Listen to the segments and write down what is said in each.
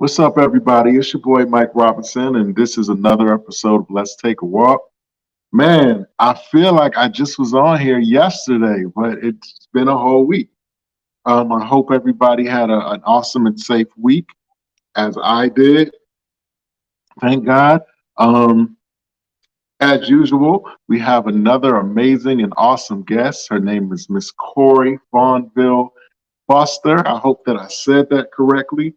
What's up, everybody? It's your boy Mike Robinson, and this is another episode of Let's Take a Walk. Man, I feel like I just was on here yesterday, but it's been a whole week. I hope everybody had an awesome and safe week, as I did. Thank God. Um, as usual, we have another amazing and awesome guest. Her name is Miss Cori Fonville Foster. I hope that I said that correctly.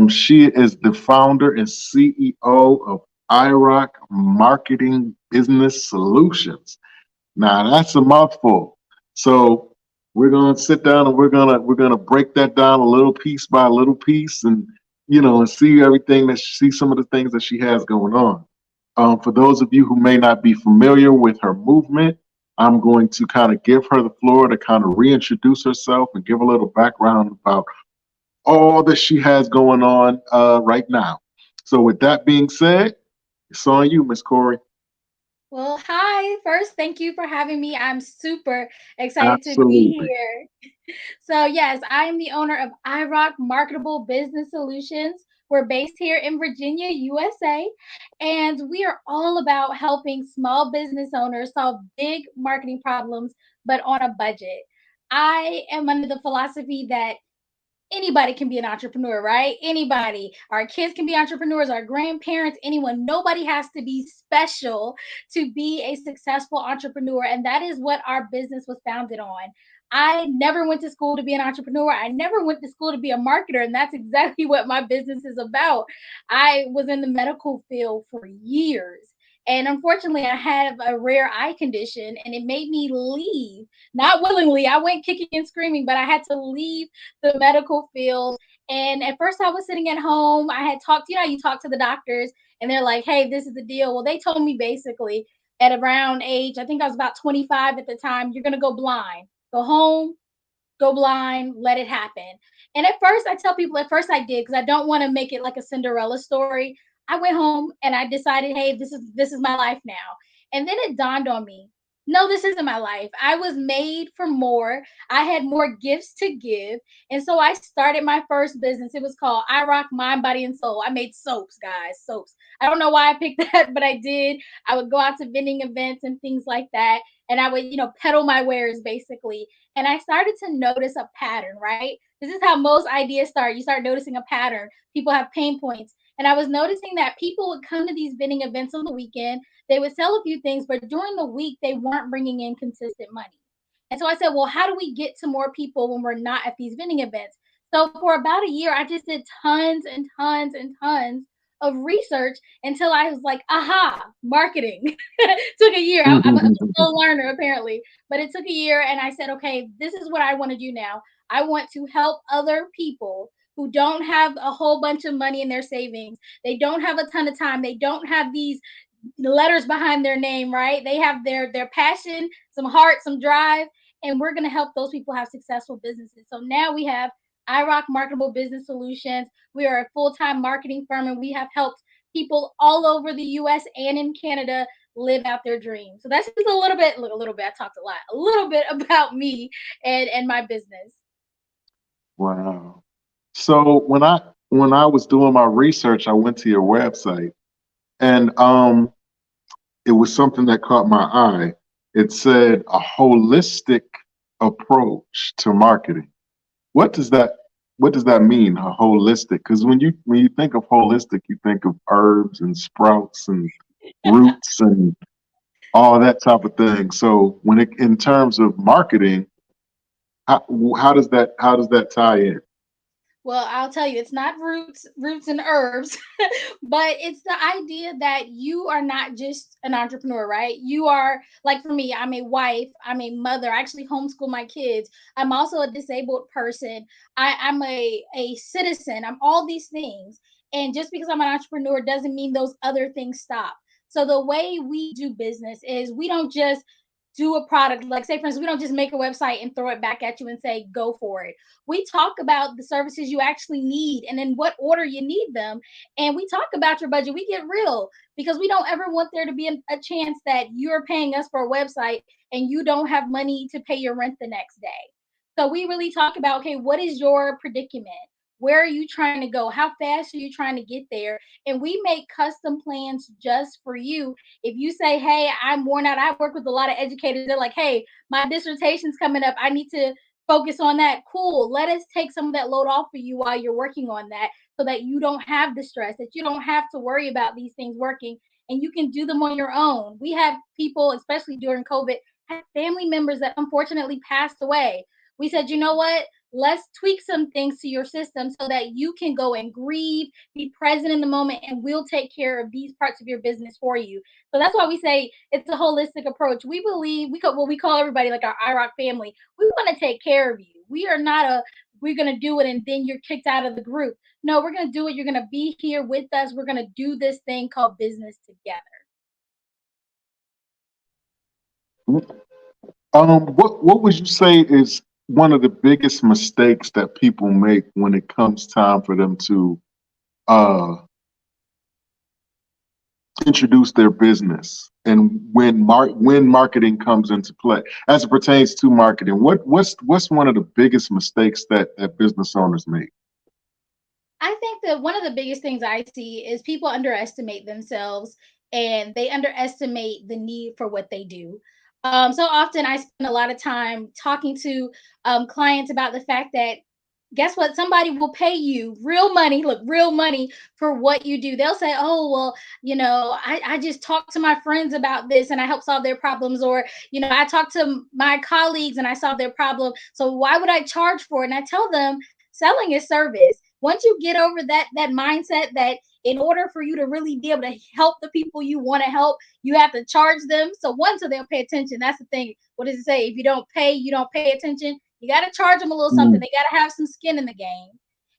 She is the founder and CEO of IROC Marketing Business Solutions. Now that's a mouthful. So we're gonna sit down and we're gonna break that down a little piece by little piece, and and see everything see some of the things that she has going on. For those of you who may not be familiar with her movement, I'm going to kind of give her the floor to kind of reintroduce herself and give a little background about all that she has going on right now. So, with that being said, it's on you, Miss Cori. Well, hi. First, thank you for having me. I'm super excited to be Absolutely. here. So, yes, I am the owner of iRock Marketable Business Solutions. We're based here in Virginia, USA, and we are all about helping small business owners solve big marketing problems, but on a budget. I am under the philosophy that anybody can be an entrepreneur, right? Anybody. Our kids can be entrepreneurs, our grandparents, anyone. Nobody has to be special to be a successful entrepreneur. And that is what our business was founded on. I never went to school to be an entrepreneur. I never went to school to be a marketer. And that's exactly what my business is about. I was in the medical field for years. And unfortunately, I have a rare eye condition and it made me leave. Not willingly, I went kicking and screaming, but I had to leave the medical field. And at first, I was sitting at home. I had talked, you talk to the doctors and they're like, hey, this is the deal. Well, they told me basically at around age, I think I was about 25 at the time, you're going to go blind. Go home, go blind, let it happen. And at first, I tell people, at first I did because I don't want to make it like a Cinderella story. I went home and I decided, hey, this is my life now. And then it dawned on me, no, this isn't my life. I was made for more. I had more gifts to give. And so I started my first business. It was called I Rock Mind, Body, and Soul. I made soaps, guys, soaps. I don't know why I picked that, but I did. I would go out to vending events and things like that. And I would, peddle my wares basically. And I started to notice a pattern, right? This is how most ideas start. You start noticing a pattern. People have pain points. And I was noticing that people would come to these vending events on the weekend. They would sell a few things, but during the week, they weren't bringing in consistent money. And so I said, well, how do we get to more people when we're not at these vending events? So for about a year, I just did tons and tons and tons of research until I was like, aha, marketing. Took a year. I'm a slow learner, apparently, but it took a year. And I said, okay, this is what I want to do now. I want to help other people who don't have a whole bunch of money in their savings. They don't have a ton of time. They don't have these letters behind their name, right? They have their passion, some heart, some drive, and we're going to help those people have successful businesses. So now we have iRock Marketable Business Solutions. We are a full-time marketing firm and we have helped people all over the US and in Canada live out their dreams. So that's just a little bit, look, a little bit, I talked a lot, a little bit about me and my business. Wow. So when I was doing my research, I went to your website, and it was something that caught my eye. It said a holistic approach to marketing. What does that what does that mean, a holistic? Because when you think of holistic, you think of herbs and sprouts and roots and all that type of thing. So when it in terms of marketing, how, how does that tie in? Well, I'll tell you, it's not roots and herbs, but it's the idea that you are not just an entrepreneur, right? You are like for me, I'm a wife, I'm a mother. I actually homeschool my kids. I'm also a disabled person. I'm a citizen. I'm all these things. And just because I'm an entrepreneur doesn't mean those other things stop. So the way we do business is we don't just do a product like say for instance we don't just make a website and throw it back at you and say go for it. We talk about the services you actually need and in what order you need them, and we talk about your budget. We get real because we don't ever want there to be a chance that you're paying us for a website and you don't have money to pay your rent the next day. So we really talk about, okay, what is your predicament? Where are you trying to go? How fast are you trying to get there? And we make custom plans just for you. If you say, hey, I'm worn out, I work with a lot of educators. They're like, hey, my dissertation's coming up. I need to focus on that. Cool. Let us take some of that load off for you while you're working on that so that you don't have the stress, that you don't have to worry about these things working and you can do them on your own. We have people, especially during COVID, had family members that unfortunately passed away. We said, you know what? Let's tweak some things to your system so that you can go and grieve, be present in the moment, and we'll take care of these parts of your business for you. So that's why we say it's a holistic approach. We believe we call everybody like our IROC family. We want to take care of you. We are not a we're gonna do it and then you're kicked out of the group. No, we're gonna do it. You're gonna be here with us. We're gonna do this thing called business together. What would you say is one of the biggest mistakes that people make when it comes time for them to uh, introduce their business, and when marketing comes into play as it pertains to marketing? What's one of the biggest mistakes that business owners make? I think that one of the biggest things I see is people underestimate themselves and they underestimate the need for what they do. So often I spend a lot of time talking to clients about the fact that guess what? Somebody will pay you real money, look, real money for what you do. They'll say, oh, well, I just talked to my friends about this and I help solve their problems. Or, I talk to my colleagues and I solve their problem. So why would I charge for it? And I tell them selling is service. Once you get over that mindset that in order for you to really be able to help the people you want to help, you have to charge them. So one, so they'll pay attention. That's the thing. What does it say? If you don't pay, you don't pay attention. You got to charge them a little something. Mm, They got to have some skin in the game.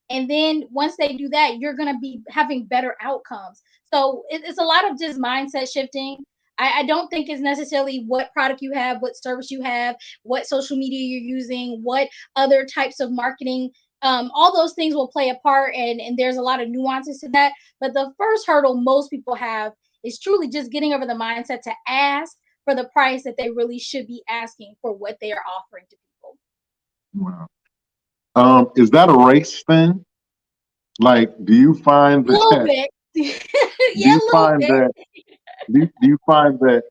And then once they do that, you're going to be having better outcomes. So it's a lot of just mindset shifting. I don't think it's necessarily what product you have, what service you have, what social media you're using, what other types of marketing. All those things will play a part, and there's a lot of nuances to that. But the first hurdle most people have is truly just getting over the mindset to ask for the price that they really should be asking for what they are offering to people. wow. Is that a race thing? Like, do you find A little that? bit. Do Yeah, you a little find bit. that? Do you find that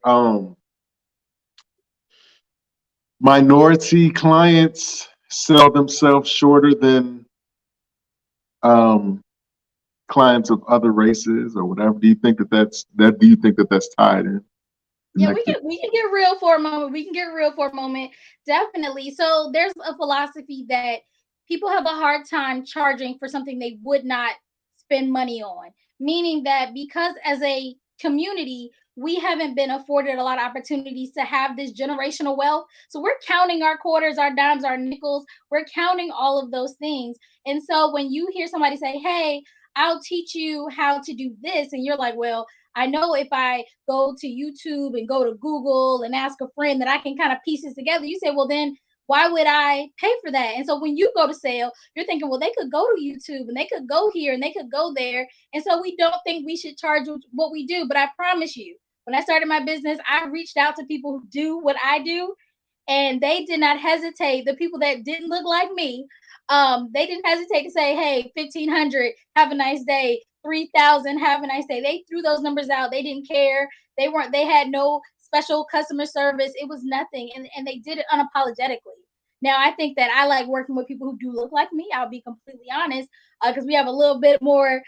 minority clients sell themselves shorter than um, clients of other races or whatever? Do you think that that's that? Do you think that that's tied in, Yeah, we connected? can we can get real for a moment. We can get real for a moment. Definitely. So there's a philosophy that people have a hard time charging for something they would not spend money on. Meaning that because as a community, we haven't been afforded a lot of opportunities to have this generational wealth. So we're counting our quarters, our dimes, our nickels. We're counting all of those things. And so when you hear somebody say, "Hey, I'll teach you how to do this," and you're like, "Well, I know if I go to YouTube and go to Google and ask a friend that I can kind of piece this together." You say, well, then why would I pay for that? And so when you go to sale, you're thinking, well, they could go to YouTube and they could go here and they could go there. And so we don't think we should charge what we do. But I promise you, when I started my business, I reached out to people who do what I do and they did not hesitate. The people that didn't look like me, they didn't hesitate to say, "Hey, 1,500, have a nice day. 3,000, have a nice day." They threw those numbers out. They didn't care. They weren't. They had no special customer service. It was nothing, and they did it unapologetically. Now, I think that I like working with people who do look like me. I'll be completely honest, because we have a little bit more,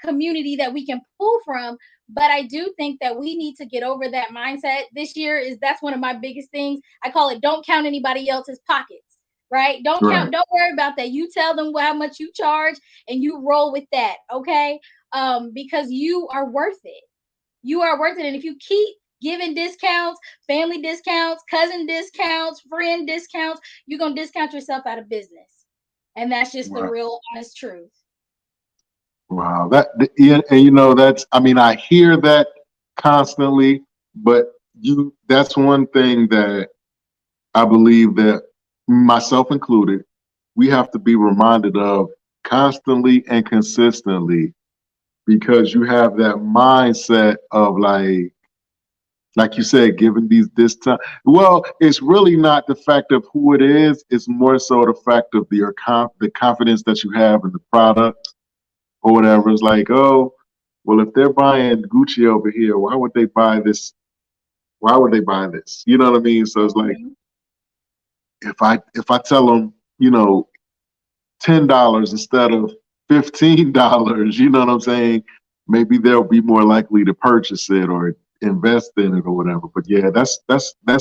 community that we can pull from. But I do think that we need to get over that mindset. This year is that's one of my biggest things. I call it don't count anybody else's pockets, right? Right. Don't worry about that. You tell them how much you charge and you roll with that, okay? Because you are worth it. You are worth it. And if you keep giving discounts, family discounts, cousin discounts, friend discounts, you're gonna discount yourself out of business. And that's just the Wow. real honest truth. Wow. Yeah, and that's. I mean, I hear that constantly, but that's one thing that I believe that myself included, we have to be reminded of constantly and consistently, because you have that mindset of like, Like you said, given this time. Well, it's really not the fact of who it is. It's more so the fact of the confidence that you have in the product or whatever. It's like, oh, well, if they're buying Gucci over here, why would they buy this? Why would they buy this? You know what I mean? So it's like Mhm. if I tell them, $10 instead of $15, you know what I'm saying? Maybe they'll be more likely to purchase it or invest in it or whatever. But yeah, that's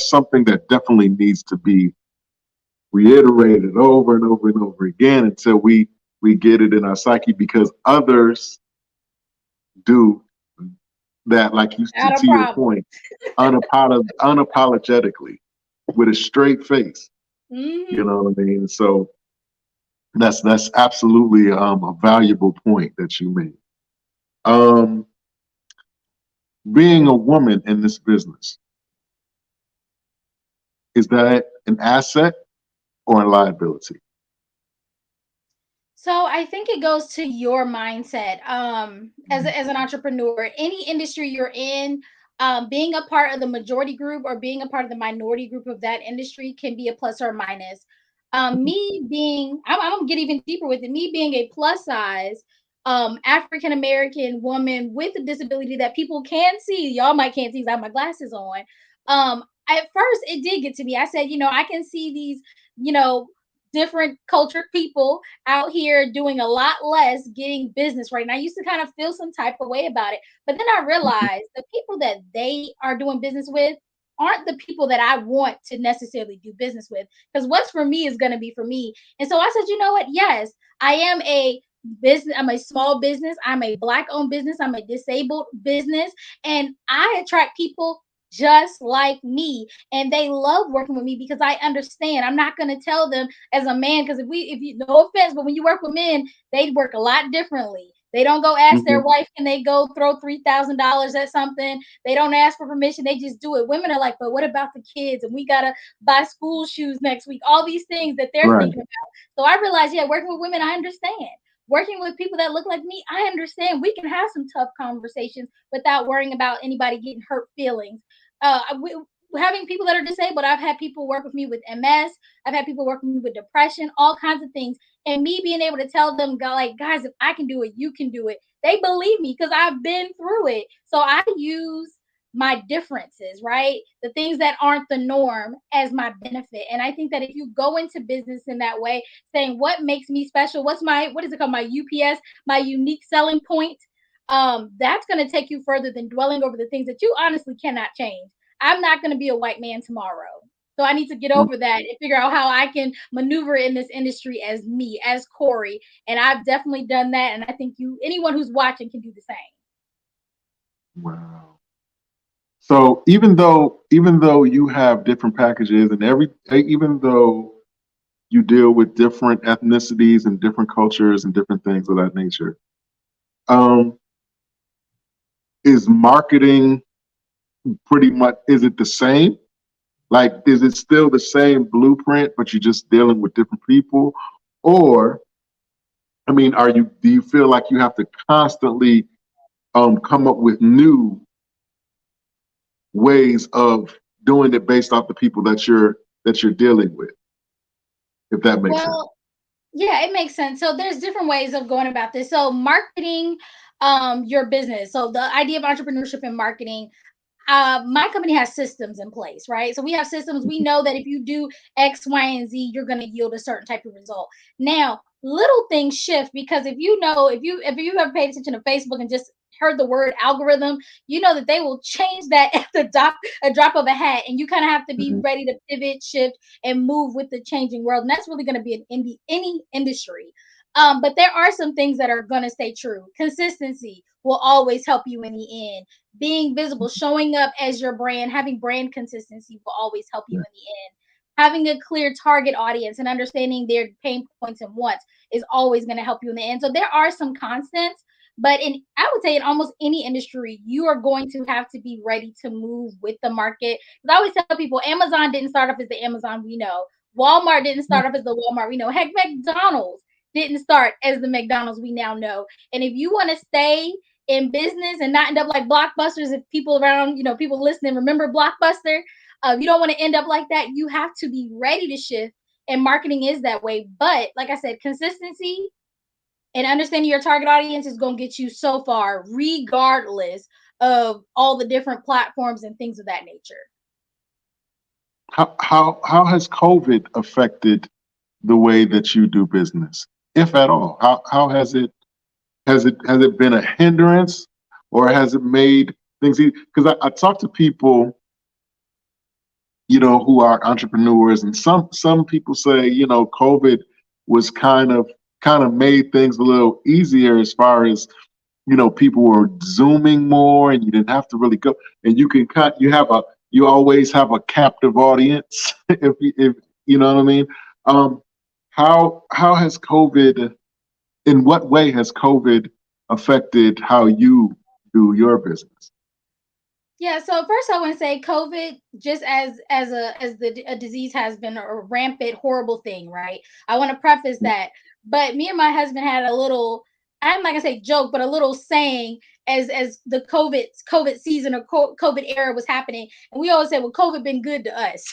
something that definitely needs to be reiterated over and over and over again until we get it in our psyche because others do that, like you Not a to your problem. point, unapologetically with a straight face. You Hmm. know what I mean? So that's absolutely a valuable point that you made. Um, being a woman in this business, is that an asset or a liability? So I think it goes to your mindset. As an entrepreneur, any industry you're in, being a part of the majority group or being a part of the minority group of that industry can be a plus or a minus. Me being, I'm gonna get even deeper with it. Me being a plus size, African American woman with a disability that people can see. Y'all might can't see 'cause I have my glasses on. At first, it did get to me. I said, I can see these, you know, different cultured people out here doing a lot less getting business right now. I used to kind of feel some type of way about it. But then I Mhm. realized the people that they are doing business with aren't the people that I want to necessarily do business with. Because what's for me is going to be for me. And so I said, you know what? Yes, I am a business. I'm a small business. I'm a black owned business. I'm a disabled business. And I attract people just like me. And they love working with me because I understand. I'm not going to tell them as a man because if you no offense, but when you work with men, they work a lot differently. They don't go ask their Mhm. wife, can they go throw $3,000 at something? They don't ask for permission. They just do it. Women are like, but what about the kids? And we gotta buy school shoes next week. All these things that they're Right. thinking about. So I realized, yeah, working with women, I understand. Working with people that look like me, I understand. We can have some tough conversations without worrying about anybody getting hurt feelings. We, having people that are disabled, I've had people work with me with MS. I've had people work with me with depression, all kinds of things. And me being able to tell them, like, guys, if I can do it, you can do it. They believe me because I've been through it. So I use my differences, right? The things that aren't the norm as my benefit. And I think that if you go into business in that way, saying what makes me special, what is it called? My UPS, my unique selling point. That's going to take you further than dwelling over the things that you honestly cannot change. I'm not going to be a white man tomorrow. So I need to get over that and figure out how I can maneuver in this industry as me, as Cori. And I've definitely done that. And I think anyone who's watching can do the same. Wow. So even though you have different packages and even though you deal with different ethnicities and different cultures and different things of that nature, um, is marketing pretty much is it the same? Like, is it still the same blueprint, but you're just dealing with different people? Or, I mean, do you feel like you have to constantly come up with new ways of doing it based off the people that you're dealing with, if that makes sense? Well, yeah, it makes sense. So there's different ways of going about this. So marketing your business. So the idea of entrepreneurship and marketing, my company has systems in place, right? So we have systems. We know that if you do X, Y, and Z, you're going to yield a certain type of result. Now, little things shift because if you have paid attention to Facebook and just heard the word algorithm, you know that they will change that at a drop of a hat, and you kind of have to be Mhm. ready to pivot, shift, and move with the changing world. And that's really going to be in any industry. But there are some things that are going to stay true. Consistency will always help you in the end. Being visible, showing up as your brand, having brand consistency will always help you Yeah. in the end. Having a clear target audience and understanding their pain points and wants is always going to help you in the end. So there are some constants, but I would say in almost any industry, you are going to have to be ready to move with the market. Because I always tell people, Amazon didn't start off as the Amazon we know. Walmart didn't start off as the Walmart we know. Heck, McDonald's didn't start as the McDonald's we now know. And if you want to stay in business and not end up like Blockbusters. If people around, people listening remember Blockbuster, you don't want to end up like that. You have to be ready to shift, and marketing is that way. But like I said, consistency and understanding your target audience is going to get you so far, regardless of all the different platforms and things of that nature. How has COVID affected the way that you do business, if at all? How has it been a hindrance, or has it made things easy? Because I talk to people, who are entrepreneurs, and some people say, COVID was kind of made things a little easier as far as people were zooming more, and you didn't have to really go, and you can cut. You always have a captive audience, if you know what I mean. Um, how has COVID? In what way has COVID affected how you do your business? Yeah, so first I want to say COVID, just as a disease, has been a rampant, horrible thing, right? I want to preface that. But me and my husband had a little, I'm not gonna say joke, but a little saying as the COVID season or COVID era was happening, and we always said, "Well, COVID been good to us,"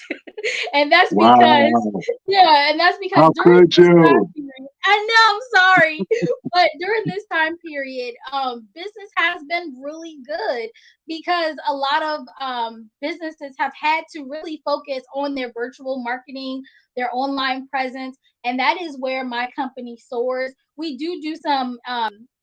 and that's because, Wow, yeah, and that's because how during could this time you? period, I know, I'm sorry, but during this time period, business has been really good because a lot of businesses have had to really focus on their virtual marketing, their online presence, and that is where my company soars. We do some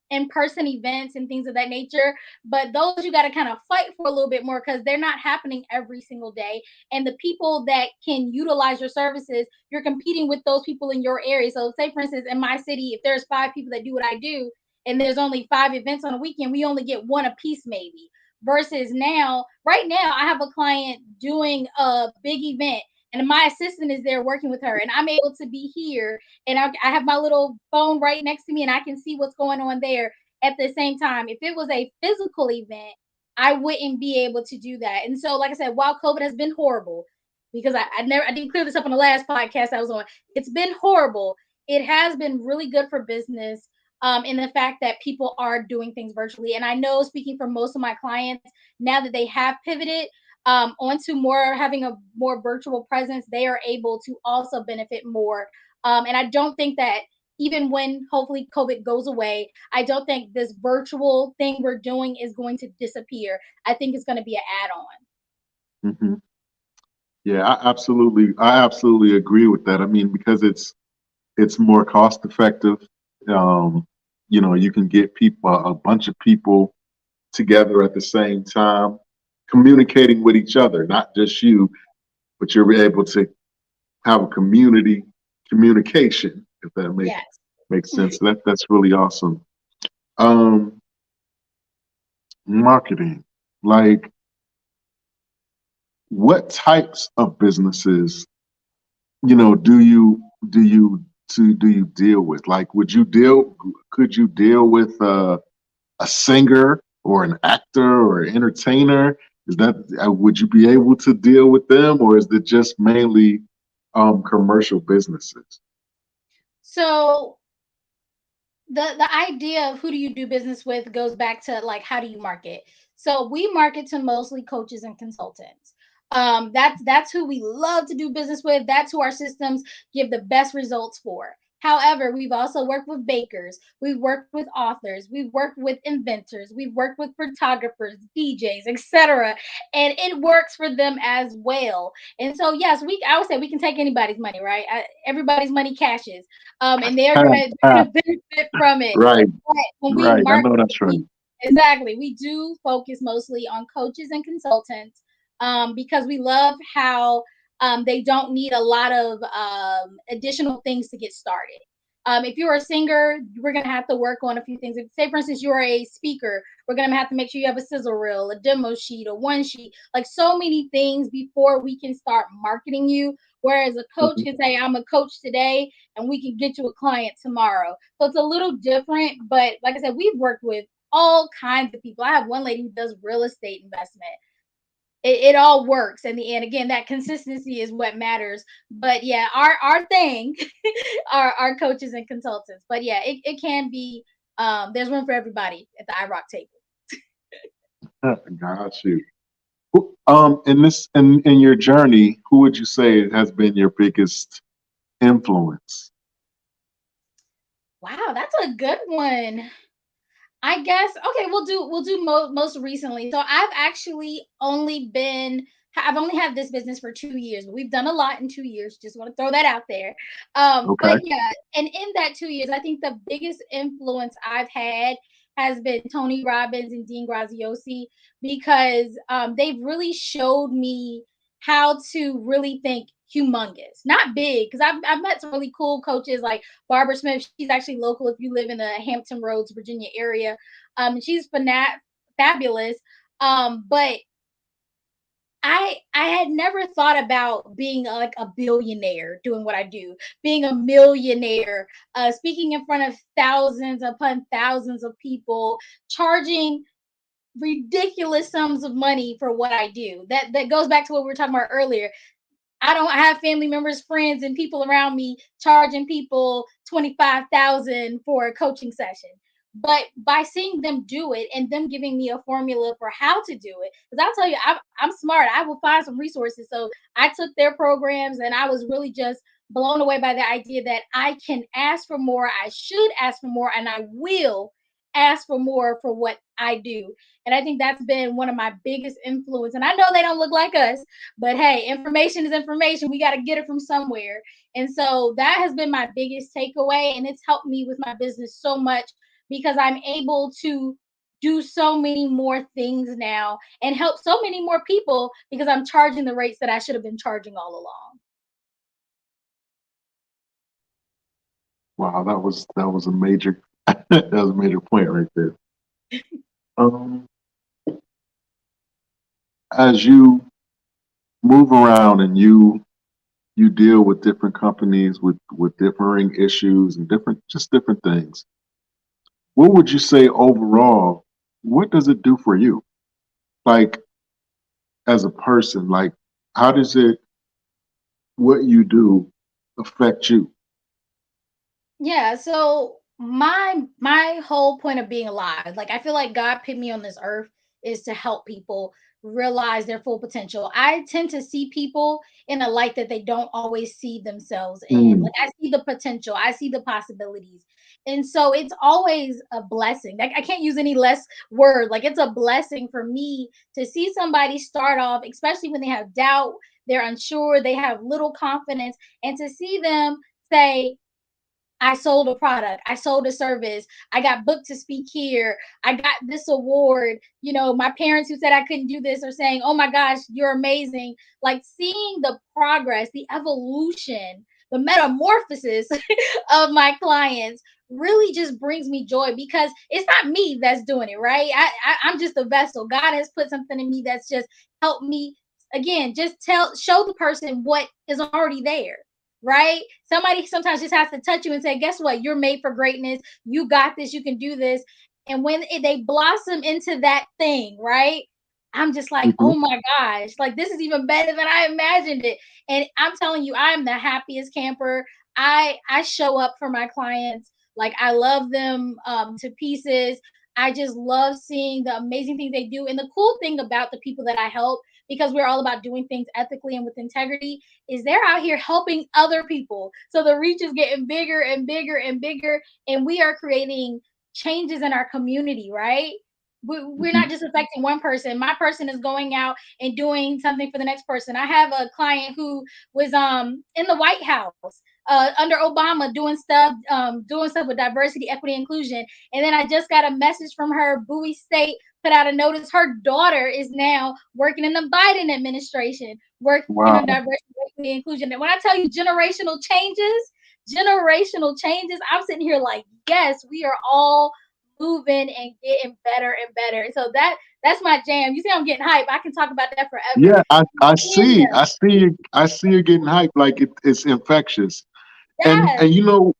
in-person events and things of that nature, but those you got to kind of fight for a little bit more because they're not happening every single day, and the people that can utilize your services, you're competing with those people in your area. So say for instance, in my city, if there's 5 people that do what I do and there's only 5 events on a weekend, we only get one a piece maybe. Versus now, right now, I have a client doing a big event, and my assistant is there working with her, and I'm able to be here, and I have my little phone right next to me, and I can see what's going on there at the same time. If it was a physical event, I wouldn't be able to do that. And so, like I said, while COVID has been horrible, because I didn't clear this up on the last podcast I was on, it's been horrible. It has been really good for business, in the fact that people are doing things virtually. And I know, speaking for most of my clients, now that they have pivoted onto more having a more virtual presence, they are able to also benefit more. And I don't think that even when hopefully COVID goes away, I don't think this virtual thing we're doing is going to disappear. I think it's going to be an add on. Hmm. Yeah, I absolutely agree with that. I mean, because it's more cost effective. Um, you can get a bunch of people together at the same time, communicating with each other, not just you, but you're able to have a community communication, if that Yes. makes sense. That's really awesome. Um, Marketing, like, what types of businesses, do you deal with? Like, could you deal with a singer or an actor or an entertainer? Is that would you be able to deal with them, or is it just mainly commercial businesses? So the idea of who do you do business with goes back to like how do you market. So we market to mostly coaches and consultants. That's who we love to do business with. That's who our systems give the best results for. However, we've also worked with bakers, we've worked with authors, we've worked with inventors, we've worked with photographers, DJs, etc., and it works for them as well. And so yes, I would say we can take anybody's money, right? Everybody's money cashes, and they're gonna benefit from it. Right, But when we right. I market, know that's right. exactly, we do focus mostly on coaches and consultants, because we love how they don't need a lot of additional things to get started. If you're a singer, we're gonna have to work on a few things. If, say, for instance, you're a speaker, we're gonna have to make sure you have a sizzle reel, a demo sheet, a one sheet, like so many things before we can start marketing you. Whereas a coach Mhm. can say, "I'm a coach today," and we can get you a client tomorrow. So it's a little different. But like I said, we've worked with all kinds of people. I have one lady who does real estate investment. It all works in the end. Again, that consistency is what matters. But yeah, our thing are our coaches and consultants. But yeah, it can be, there's room for everybody at the iRock table. Got you. In your journey, who would you say has been your biggest influence? Wow, that's a good one. I guess okay, we'll do most recently. So I've actually only been I've only had this business for 2 years, but we've done a lot in 2 years. Just want to throw that out there. Okay. But yeah, and in that 2 years, I think the biggest influence I've had has been Tony Robbins and Dean Graziosi because they've really showed me how to really think humongous, not big. Because I've met some really cool coaches like Barbara Smith. She's actually local if you live in the Hampton Roads, Virginia area. She's fabulous. But I had never thought about being like a billionaire doing what I do, being a millionaire, speaking in front of thousands upon thousands of people, charging ridiculous sums of money for what I do. That goes back to what we were talking about earlier. I don't have family members, friends, and people around me charging people 25,000 for a coaching session. But by seeing them do it and them giving me a formula for how to do it, because I'll tell you, I'm smart. I will find some resources. So I took their programs and I was really just blown away by the idea that I can ask for more. I should ask for more, and I will ask for more for what I do. And I think that's been one of my biggest influence. And I know they don't look like us, but hey, information is information. We got to get it from somewhere. And so that has been my biggest takeaway. And it's helped me with my business so much because I'm able to do so many more things now and help so many more people because I'm charging the rates that I should have been charging all along. Wow, that was a major that was a major point right there. Um, as you move around and you deal with different companies with differing issues and different things, what would you say overall? What does it do for you? Like as a person, like how does it what you do affect you? Yeah, so my whole point of being alive, like I feel like God put me on this earth is to help people realize their full potential. I tend to see people in a light that they don't always see themselves in. Mm, Like I see the potential, I see the possibilities. And so it's always a blessing. Like I can't use any less word. Like it's a blessing for me to see somebody start off, especially when they have doubt, they're unsure, they have little confidence, and to see them say, I sold a product, I sold a service, I got booked to speak here, I got this award. My parents who said I couldn't do this are saying, "Oh my gosh, you're amazing." Like seeing the progress, the evolution, the metamorphosis of my clients really just brings me joy because it's not me that's doing it, right? I'm just a vessel. God has put something in me that's just helped me again, just show the person what is already there, right? Somebody sometimes just has to touch you and say, guess what? You're made for greatness. You got this. You can do this. And when they blossom into that thing, right? I'm just like, mhm. oh my gosh, like this is even better than I imagined it. And I'm telling you, I'm the happiest camper. I show up for my clients. Like I love them to pieces. I just love seeing the amazing things they do. And the cool thing about the people that I help, because we're all about doing things ethically and with integrity, is they're out here helping other people. So the reach is getting bigger and bigger and bigger, and we are creating changes in our community, right? We're not Mhm. just affecting one person. My person is going out and doing something for the next person. I have a client who was in the White House under Obama doing stuff with diversity, equity, inclusion. And then I just got a message from her. Bowie State put out a notice. Her daughter is now working in the Biden administration, working on Wow. diversity, equity, inclusion. And when I tell you generational changes, I'm sitting here like, yes, we are all moving and getting better and better. So that's my jam. You see, I'm getting hype. I can talk about that forever. Yeah, I Seeing see. them, I see you getting hyped like it's infectious. And yes. you know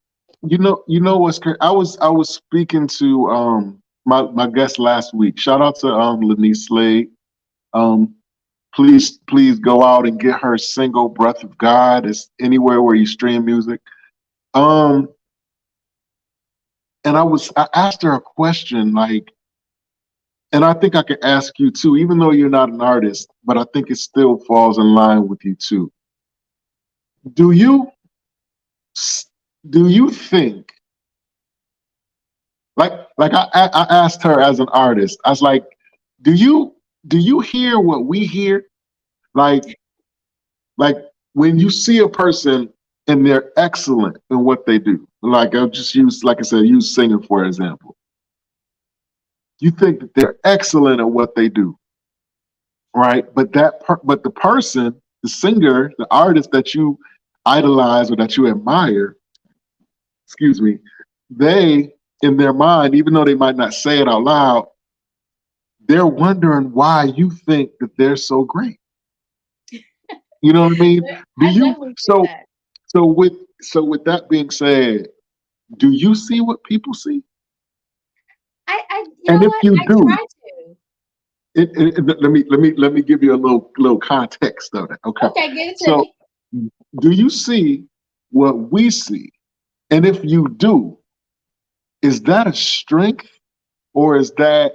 what's I was speaking to my guest last week. Shout out to Lanice Slade. Um please go out and get her single Breath of God. It's anywhere where you stream music. Um and I asked her a question like and I think I can ask you too, even though you're not an artist, but I think it still falls in line with you too. Do you do you think I asked her as an artist, I was like, do you hear what we hear? Like like when you see a person and they're excellent in what they do, like I'll just use, like I said, use singing for example. You think that they're excellent at what they do, right? But the person, the singer, the artist that you idolize or that you admire, excuse me, they in their mind, even though they might not say it out loud, they're wondering why you think that they're so great. You know what I mean? Do I you definitely get so that. with that being said, do you see what people see? You And know if what? you I do, try to. let me give you a little context of it. Okay. Okay, give it to So me. do you see what we see? And if you do, is that a strength or is that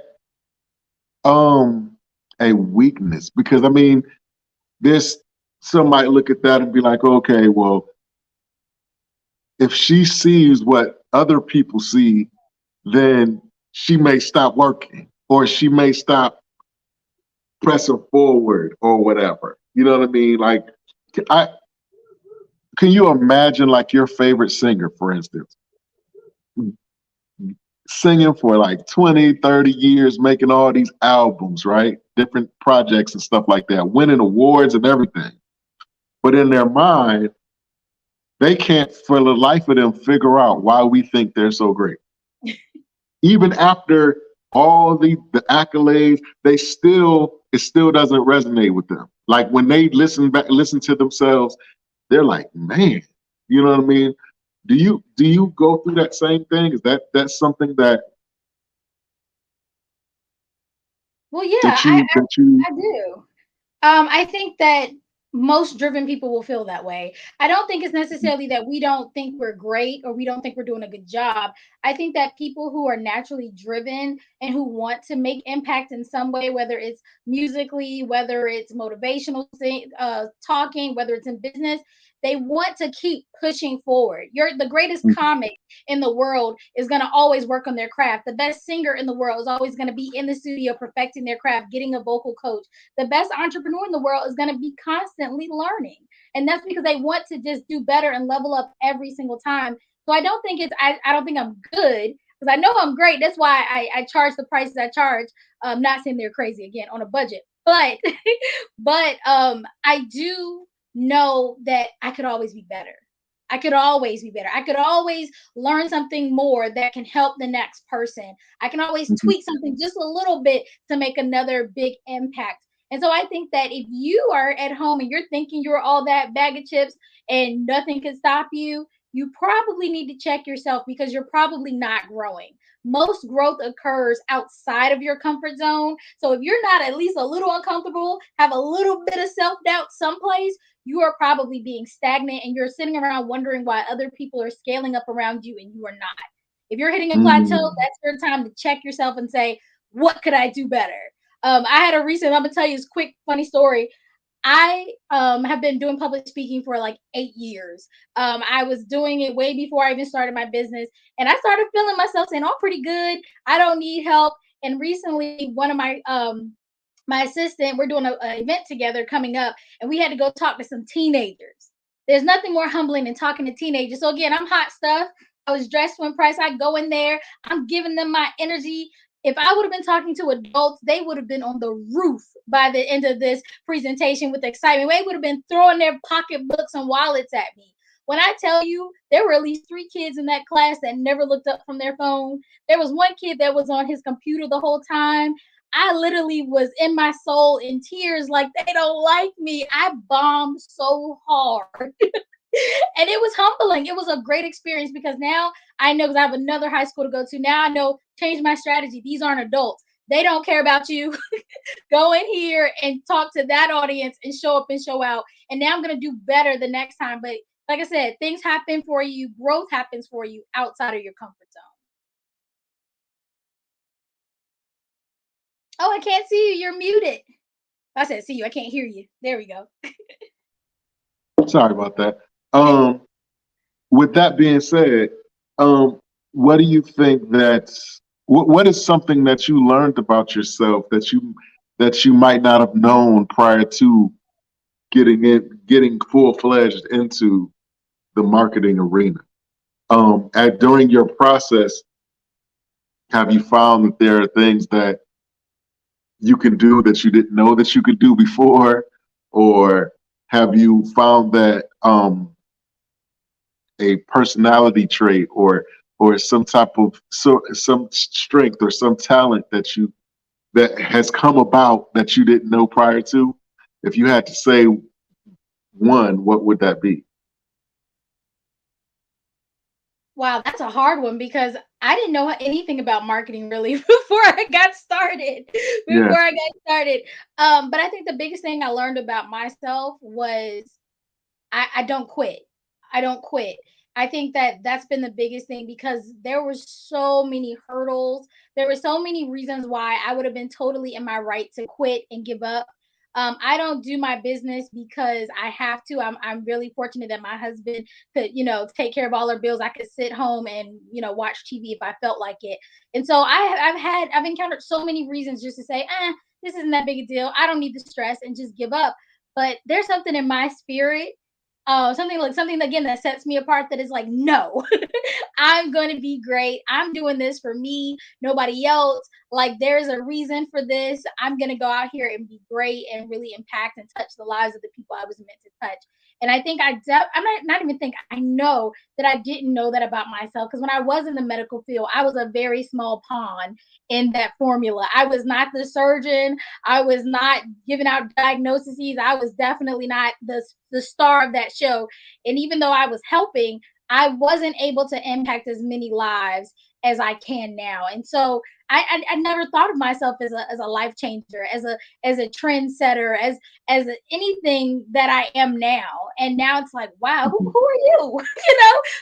um a weakness? Because I mean, there's some might look at that and be like, okay, well, if she sees what other people see, then she may stop working or she may stop pressing forward or whatever. You know what I mean? Like, I can you imagine like your favorite singer, for instance, singing for like 20, 30 years, making all these albums, right? Different projects and stuff like that, winning awards and everything. But in their mind, they can't for the life of them figure out why we think they're so great. Even after all the accolades, it still doesn't resonate with them. Like when they listen to themselves, they're like, man, you know what I mean? Do you go through that same thing? Is that's something Well, yeah, that you I do. I think that most driven people will feel that way. I don't think it's necessarily that we don't think we're great or we don't think we're doing a good job. I think that people who are naturally driven and who want to make impact in some way, whether it's musically, whether it's motivational talking, whether it's in business, they want to keep pushing forward. You're the greatest comic in the world is going to always work on their craft. The best singer in the world is always going to be in the studio perfecting their craft, getting a vocal coach. The best entrepreneur in the world is going to be constantly learning. And that's because they want to just do better and level up every single time. So I don't think I don't think I'm good because I know I'm great. That's why I charge the prices I charge. Not saying they're crazy again on a budget, but I do know that I could always be better. I could always be better. I could always learn something more that can help the next person. I can always Mhm, tweak something just a little bit to make another big impact. And so I think that if you are at home and you're thinking you're all that bag of chips and nothing can stop you, you probably need to check yourself because you're probably not growing. Most growth occurs outside of your comfort zone. So if you're not at least a little uncomfortable, have a little bit of self doubt someplace, you are probably being stagnant and you're sitting around wondering why other people are scaling up around you and you are not. If you're hitting a plateau, mm, that's your time to check yourself and say, what could I do better? I had a recent, I'm gonna tell you this quick, funny story. I have been doing public speaking for like 8 years. I was doing it way before I even started my business, and I started feeling myself saying, "I'm pretty good. I don't need help." And recently, one of my assistant, we're doing a event together coming up, and we had to go talk to some teenagers. There's nothing more humbling than talking to teenagers. So again, I'm hot stuff. I was dressed when price. I go in there. I'm giving them my energy. If I would have been talking to adults, they would have been on the roof by the end of this presentation with excitement. They would have been throwing their pocketbooks and wallets at me. When I tell you, there were at least 3 kids in that class that never looked up from their phone. There was one kid that was on his computer the whole time. I literally was in my soul in tears, like they don't like me. I bombed so hard. And it was humbling. It was a great experience because now I know because I have another high school to go to. Now I know change my strategy. These aren't adults. They don't care about you. Go in here and talk to that audience and show up and show out. And now I'm gonna do better the next time. But like I said, things happen for you, growth happens for you outside of your comfort zone. Oh, I can't see you. You're muted. I said, see you. I can't hear you. There we go. Sorry about that. With that being said, um, what do you think that's what is something that you learned about yourself that you might not have known prior to getting full fledged into the marketing arena? During your process, have you found that there are things that you can do that you didn't know that you could do before, or have you found that a personality trait or some type of some strength or some talent that has come about that you didn't know prior to? If you had to say one, what would that be? Wow, that's a hard one because I didn't know anything about marketing really before I got started. Yeah, Before I got started, but I think the biggest thing I learned about myself was I don't quit. I don't quit. I think that that's been the biggest thing because there were so many hurdles. There were so many reasons why I would have been totally in my right to quit and give up. I don't do my business because I have to. I'm really fortunate that my husband could, take care of all our bills. I could sit home and, watch TV if I felt like it. And so I've encountered so many reasons just to say, this isn't that big a deal. I don't need the stress and just give up. But there's something in my spirit, something again that sets me apart, that is like, no, I'm going to be great. I'm doing this for me, nobody else. Like, there's a reason for this. I'm going to go out here and be great and really impact and touch the lives of the people I was meant to touch. And I think I'm not even think I know that I didn't know that about myself, because when I was in the medical field, I was a very small pawn in that formula. I was not the surgeon. I was not giving out diagnoses. I was definitely not the star of that show. And even though I was helping, I wasn't able to impact as many lives as I can now. And so I never thought of myself as a life changer, as a trendsetter, anything that I am now. And now it's like, wow, who are you?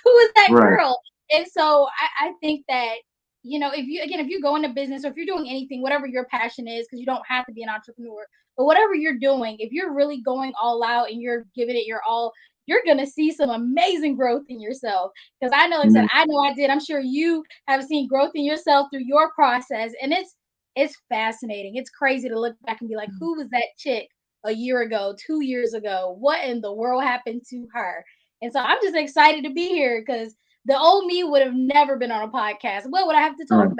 Who is that right. girl? And so I think that, if you go into business, or if you're doing anything, whatever your passion is, because you don't have to be an entrepreneur, but whatever you're doing, if you're really going all out and you're giving it your all, you're going to see some amazing growth in yourself. Because I know, like I said, Yeah, I know I did. I'm sure you have seen growth in yourself through your process. And it's fascinating. It's crazy to look back and be like, who was that chick a year ago, 2 years ago? What in the world happened to her? And so I'm just excited to be here, because the old me would have never been on a podcast. What would I have to talk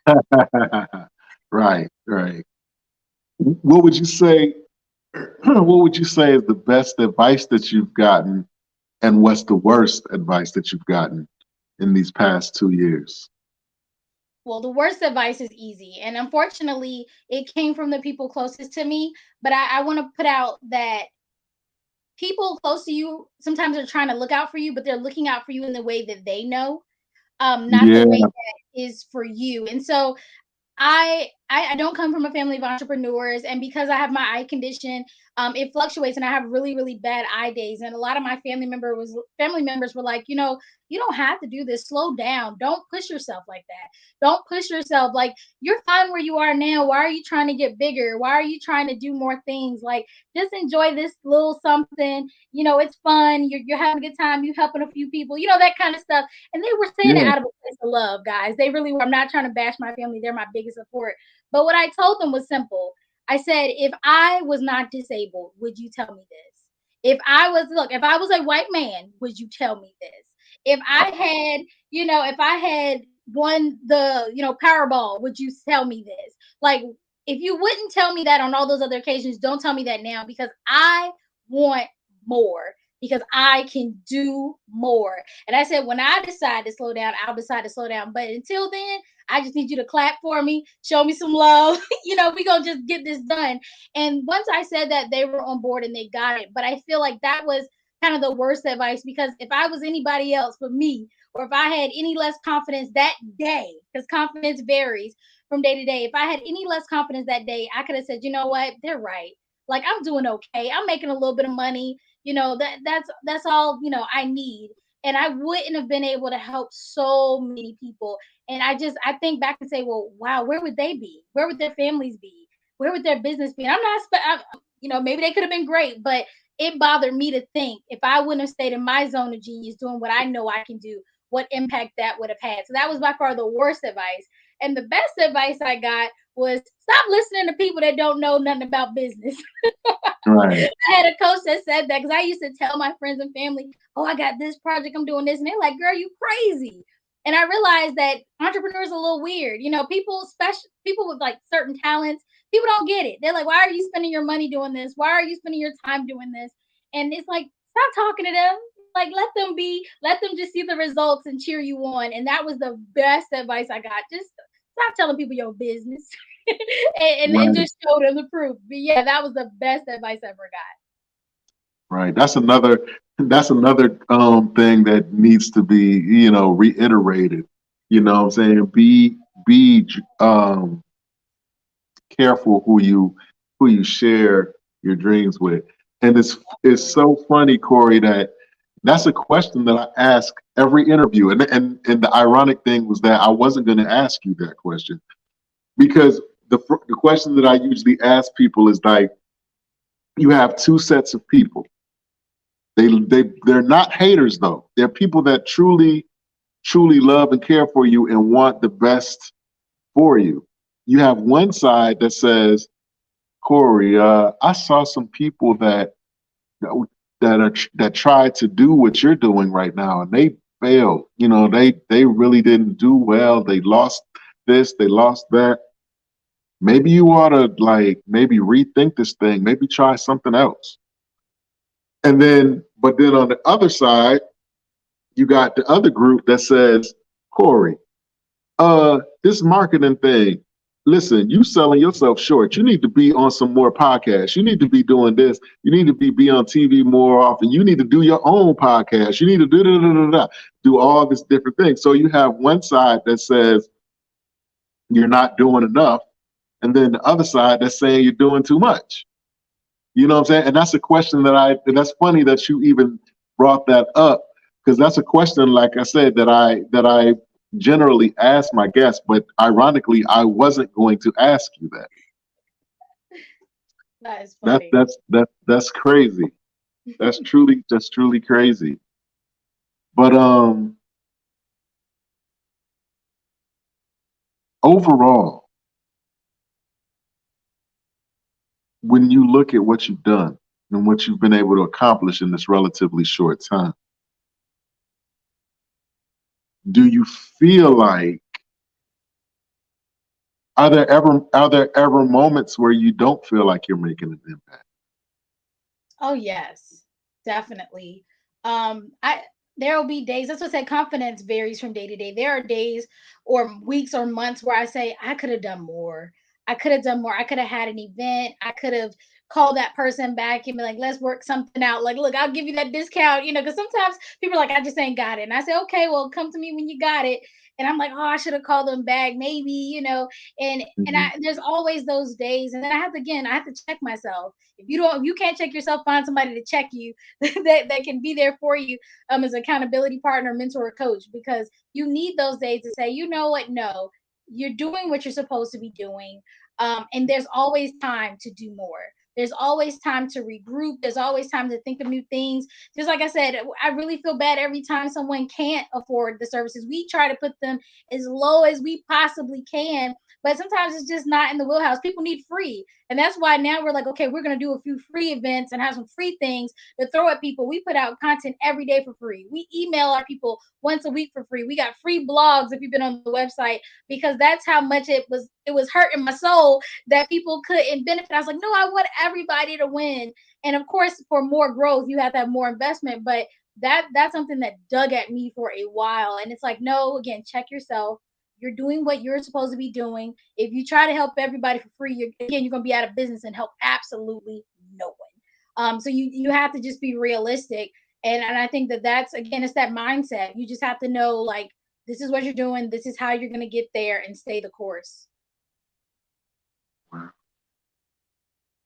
right. about? Right, right. What would you say? What would you say is the best advice that you've gotten, and what's the worst advice that you've gotten in these past 2 years? Well, the worst advice is easy. And unfortunately, it came from the people closest to me. But I want to put out that people close to you sometimes are trying to look out for you, but they're looking out for you in the way that they know, not the way Yeah, that is for you. And so I don't come from a family of entrepreneurs, and because I have my eye condition, it fluctuates, and I have really really bad eye days. And a lot of my family members were like, you don't have to do this. Slow down. Don't push yourself like that. Don't push yourself. Like, you're fine where you are now. Why are you trying to get bigger? Why are you trying to do more things? Like, just enjoy this little something. It's fun. You're having a good time. You helping a few people. That kind of stuff. And they were saying it yeah. out of a place of love, guys. They really were. I'm not trying to bash my family. They're my biggest support. But what I told them was simple. I said, if I was not disabled, would you tell me this? If I was a white man, would you tell me this? If I had, if I had won the, Powerball, would you tell me this? Like, if you wouldn't tell me that on all those other occasions, don't tell me that now, because I want more, because I can do more. And I said, when I decide to slow down, I'll decide to slow down. But until then, I just need you to clap for me, show me some love. We're going to just get this done. And once I said that, they were on board and they got it. But I feel like that was kind of the worst advice, because if I was anybody else but me, or if I had any less confidence that day, because confidence varies from day to day, if I had any less confidence that day, I could have said, you know what, they're right. Like, I'm doing okay. I'm making a little bit of money. That's all I need. and I wouldn't have been able to help so many people. And I think back and say, well, wow, where would they be? Where would their families be? Where would their business be? And I'm not, maybe they could have been great, but it bothered me to think if I wouldn't have stayed in my zone of genius doing what I know I can do, what impact that would have had. So that was by far the worst advice. And the best advice I got was stop listening to people that don't know nothing about business. Right. I had a coach that said that because I used to tell my friends and family, "Oh, I got this project, I'm doing this," and they're like, "Girl, you crazy." And I realized that entrepreneurs are a little weird. People with like certain talents, people don't get it. They're like, "Why are you spending your money doing this? Why are you spending your time doing this?" And it's like, stop talking to them. Like, let them just see the results and cheer you on. And that was the best advice I got. Just stop telling people your business. and Right. just show them the proof. But yeah, that was the best advice I ever got. Right. That's another thing that needs to be, reiterated. What I'm saying, be careful who you share your dreams with. And it's so funny, Corey, that that's a question that I ask every interview. And the ironic thing was that I wasn't going to ask you that question because the question that I usually ask people is like, you have two sets of people. They're not haters though. They're people that truly love and care for you and want the best for you. You have one side that says, Corey, I saw some people that tried to do what you're doing right now, and they failed. They really didn't do well. They lost this, they lost that. Maybe you ought to like maybe rethink this thing. Maybe try something else. But then on the other side, you got the other group that says, Corey, this marketing thing, listen, you selling yourself short. You need to be on some more podcasts. You need to be doing this. You need to be on TV more often. You need to do your own podcast. You need to do all this different things. So you have one side that says you're not doing enough, and then the other side that's saying you're doing too much. You know what I'm saying? And that's a question and that's funny that you even brought that up because that's a question, like I said, that I generally ask my guests, but ironically, I wasn't going to ask you that. That is That funny. that's crazy. That's truly crazy. But overall, when you look at what you've done and what you've been able to accomplish in this relatively short time, do you feel like are there ever moments where you don't feel like you're making an impact? Oh yes, definitely. I There will be days. That's what I said. Confidence varies from day to day. There are days or weeks or months where I say I could have done more. I could have done more. I could have had an event. I could have called that person back and be like, let's work something out. Like, look, I'll give you that discount. Because sometimes people are like, I just ain't got it. And I say, okay, well, come to me when you got it. And I'm like, oh, I should have called them back, maybe. And Mhm. there's always those days. And then I have to check myself. If you can't check yourself, find somebody to check you that can be there for you as an accountability partner, mentor, or coach, because you need those days to say, you know what, no, you're doing what you're supposed to be doing. And there's always time to do more. There's always time to regroup. There's always time to think of new things. Just like I said, I really feel bad every time someone can't afford the services. We try to put them as low as we possibly can, but sometimes it's just not in the wheelhouse. People need free. And that's why now we're like, okay, we're going to do a few free events and have some free things to throw at people. We put out content every day for free. We email our people once a week for free. We got free blogs if you've been on the website, because that's how much it was hurting my soul that people couldn't benefit. I was like, no, I want everybody to win. And of course, for more growth, you have to have more investment. But that's something that dug at me for a while. And it's like, no, again, check yourself. You're doing what you're supposed to be doing. If you try to help everybody for free, you're going to be out of business and help absolutely no one. So you have to just be realistic, and I think that's, again, it's that mindset. You just have to know, like, this is what you're doing, this is how you're going to get there, and stay the course.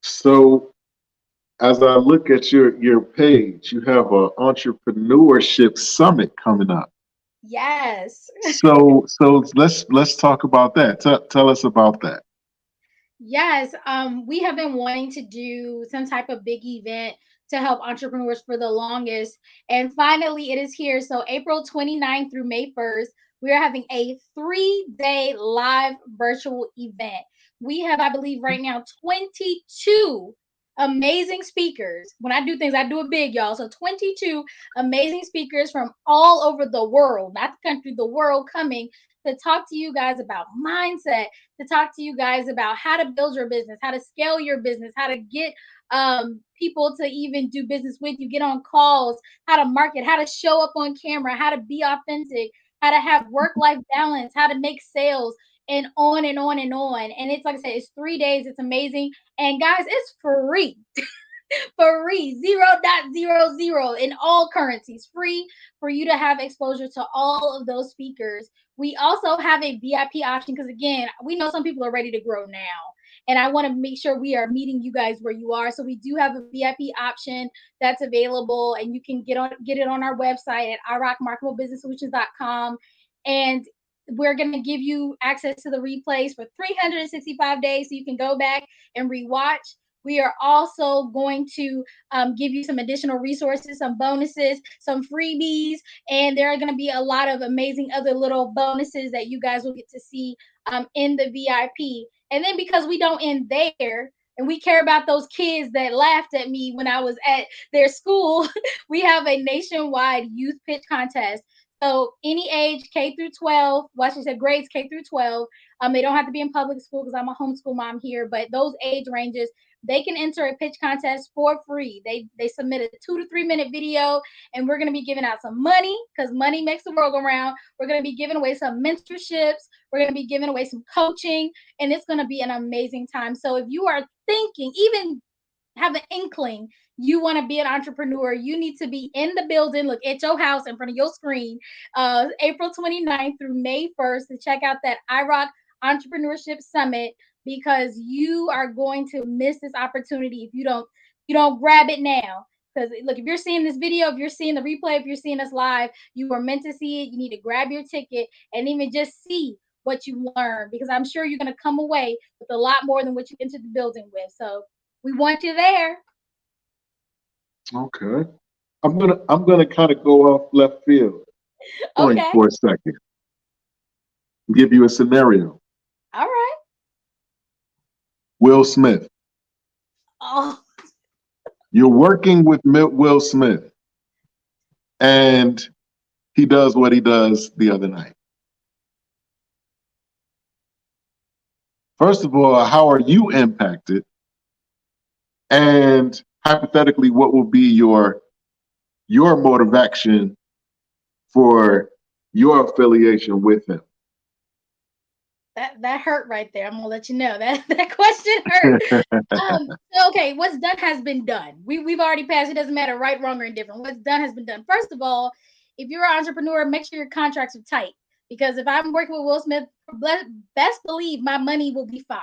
So as I look at your page, you have a entrepreneurship summit coming up. Yes. So let's talk about that. Tell us about that. Yes, we have been wanting to do some type of big event to help entrepreneurs for the longest. And finally, it is here. So, April 29th through May 1st, we are having a 3-day live virtual event. We have, I believe, right now 22 amazing speakers. When I do things, I do it big, y'all. So, 22 amazing speakers from all over the world, not the country, the world, coming to talk to you guys about mindset, to talk to you guys about how to build your business, how to scale your business, how to get people to even do business with you, get on calls, how to market, how to show up on camera, how to be authentic, how to have work life balance, how to make sales, and on and on and on. And it's like I said, it's 3 days. It's amazing. And guys, it's free. Free 0.00 in all currencies, free for you to have exposure to all of those speakers. We also have a VIP option because, again, we know some people are ready to grow now. And I want to make sure we are meeting you guys where you are. So we do have a VIP option that's available, and you can get it on our website at irockmarketablebusinesssolutions.com. And we're going to give you access to the replays for 365 days so you can go back and rewatch. We are also going to give you some additional resources, some bonuses, some freebies, and there are going to be a lot of amazing other little bonuses that you guys will get to see in the VIP. And then because we don't end there, and we care about those kids that laughed at me when I was at their school, we have a nationwide youth pitch contest. So any age K through 12, well, I should say grades K through 12. They don't have to be in public school because I'm a homeschool mom here, but those age ranges, they can enter a pitch contest for free. They submit a 2 to 3 minute video, and we're going to be giving out some money because money makes the world go round. We're going to be giving away some mentorships. We're going to be giving away some coaching, and it's going to be an amazing time. So if you are thinking, even have an inkling, you want to be an entrepreneur, you need to be in the building, look at your house in front of your screen, April 29th through May 1st to check out that iRock Entrepreneurship Summit, because you are going to miss this opportunity if you don't grab it now. Because look, if you're seeing this video, if you're seeing the replay, if you're seeing us live, you are meant to see it. You need to grab your ticket and even just see what you learn, because I'm sure you're going to come away with a lot more than what you entered the building with. So we want you there. Okay. I'm gonna kind of go off left field point Okay. for a second. Give you a scenario. All right. Will Smith. Oh, You're working with Will Smith, and he does what he does the other night. First of all, how are you impacted? And hypothetically, what will be your mode of action for your affiliation with him? that hurt right there. I'm gonna let you know that that question hurt. So, okay, what's done has been done. We've already passed. It doesn't matter right, wrong, or indifferent. What's done has been done. First of all, if you're an entrepreneur, make sure your contracts are tight. Because if I'm working with Will Smith, best believe my money will be fine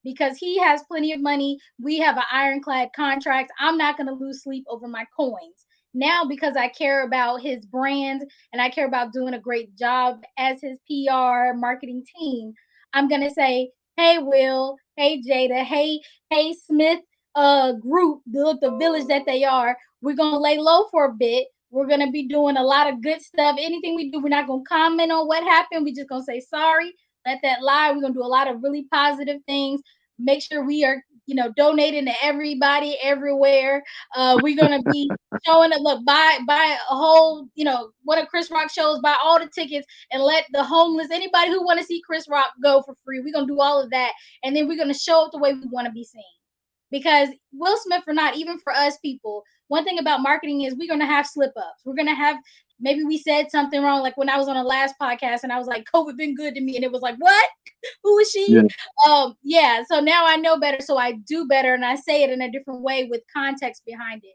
because he has plenty of money. We have an ironclad contract. I'm not going to lose sleep over my coins. Now, because I care about his brand and I care about doing a great job as his PR marketing team, I'm going to say, hey, Will, hey, Jada, hey, Smith group, the village that they are, we're going to lay low for a bit. We're going to be doing a lot of good stuff. Anything we do, we're not going to comment on what happened. We're just going to say sorry, let that lie. We're going to do a lot of really positive things. Make sure we are, donating to everybody everywhere. We're going to be showing up. Look, buy a whole, one of Chris Rock shows, buy all the tickets, and let the homeless, anybody who want to see Chris Rock, go for free. We're going to do all of that. And then we're going to show up the way we want to be seen. Because Will Smith or not, even for us people, one thing about marketing is we're going to have slip ups. We're going to have, maybe we said something wrong. Like when I was on the last podcast and I was like, COVID been good to me. And it was like, what? Who is she? Yeah. Yeah. So now I know better. So I do better. And I say it in a different way with context behind it.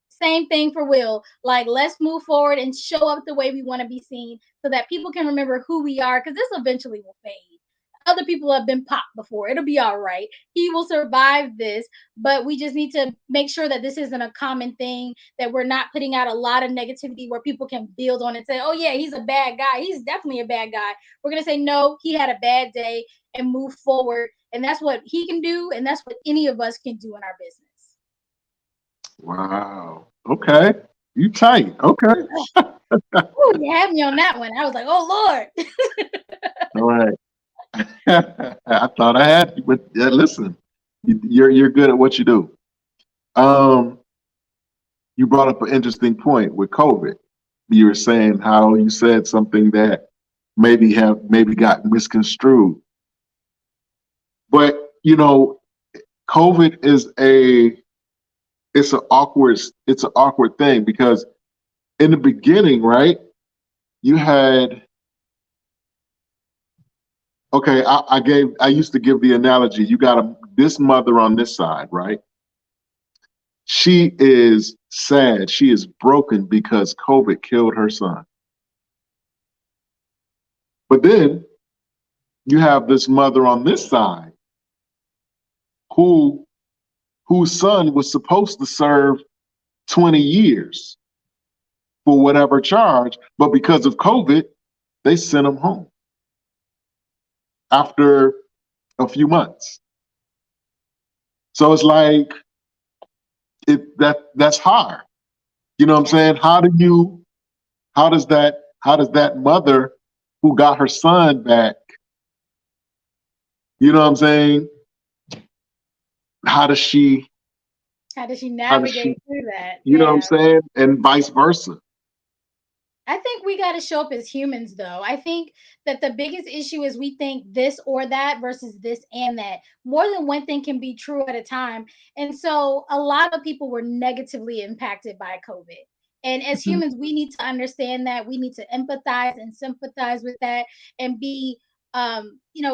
Same thing for Will. Like, let's move forward and show up the way we want to be seen so that people can remember who we are, because this eventually will fade. other people have been popped before. It'll be all right. He will survive this, but we just need to make sure that this isn't a common thing, that we're not putting out a lot of negativity where people can build on it and say, oh, yeah, he's a bad guy. He's definitely a bad guy. We're going to say, no, he had a bad day and move forward. And that's what he can do. And that's what any of us can do in our business. Wow. Okay. You tight. Okay. Ooh, you had me on that one. I was like, oh, Lord. All right. I thought I had you, but yeah, listen, you're good at what you do. Um, you brought up an interesting point with COVID. You were saying how you said something that maybe got misconstrued. But COVID is a it's an awkward thing because in the beginning, right? You had okay. I used to give the analogy. You got this mother on this side, right? She is sad. She is broken because COVID killed her son. But then you have this mother on this side who whose son was supposed to serve 20 years for whatever charge, but because of COVID, they sent him home after a few months. So it's like that's hard. You know what I'm Yeah. saying? How does that mother who got her son back, you know what I'm saying? How does she How does she how does she navigate through that? you know what I'm Yeah. saying? And vice versa. I think we got to show up as humans, though. I think that the biggest issue is we think this or that versus this and that. More than one thing can be true at a time. And so a lot of people were negatively impacted by COVID. And as Mhm. humans, we need to understand that. We need to empathize and sympathize with that and be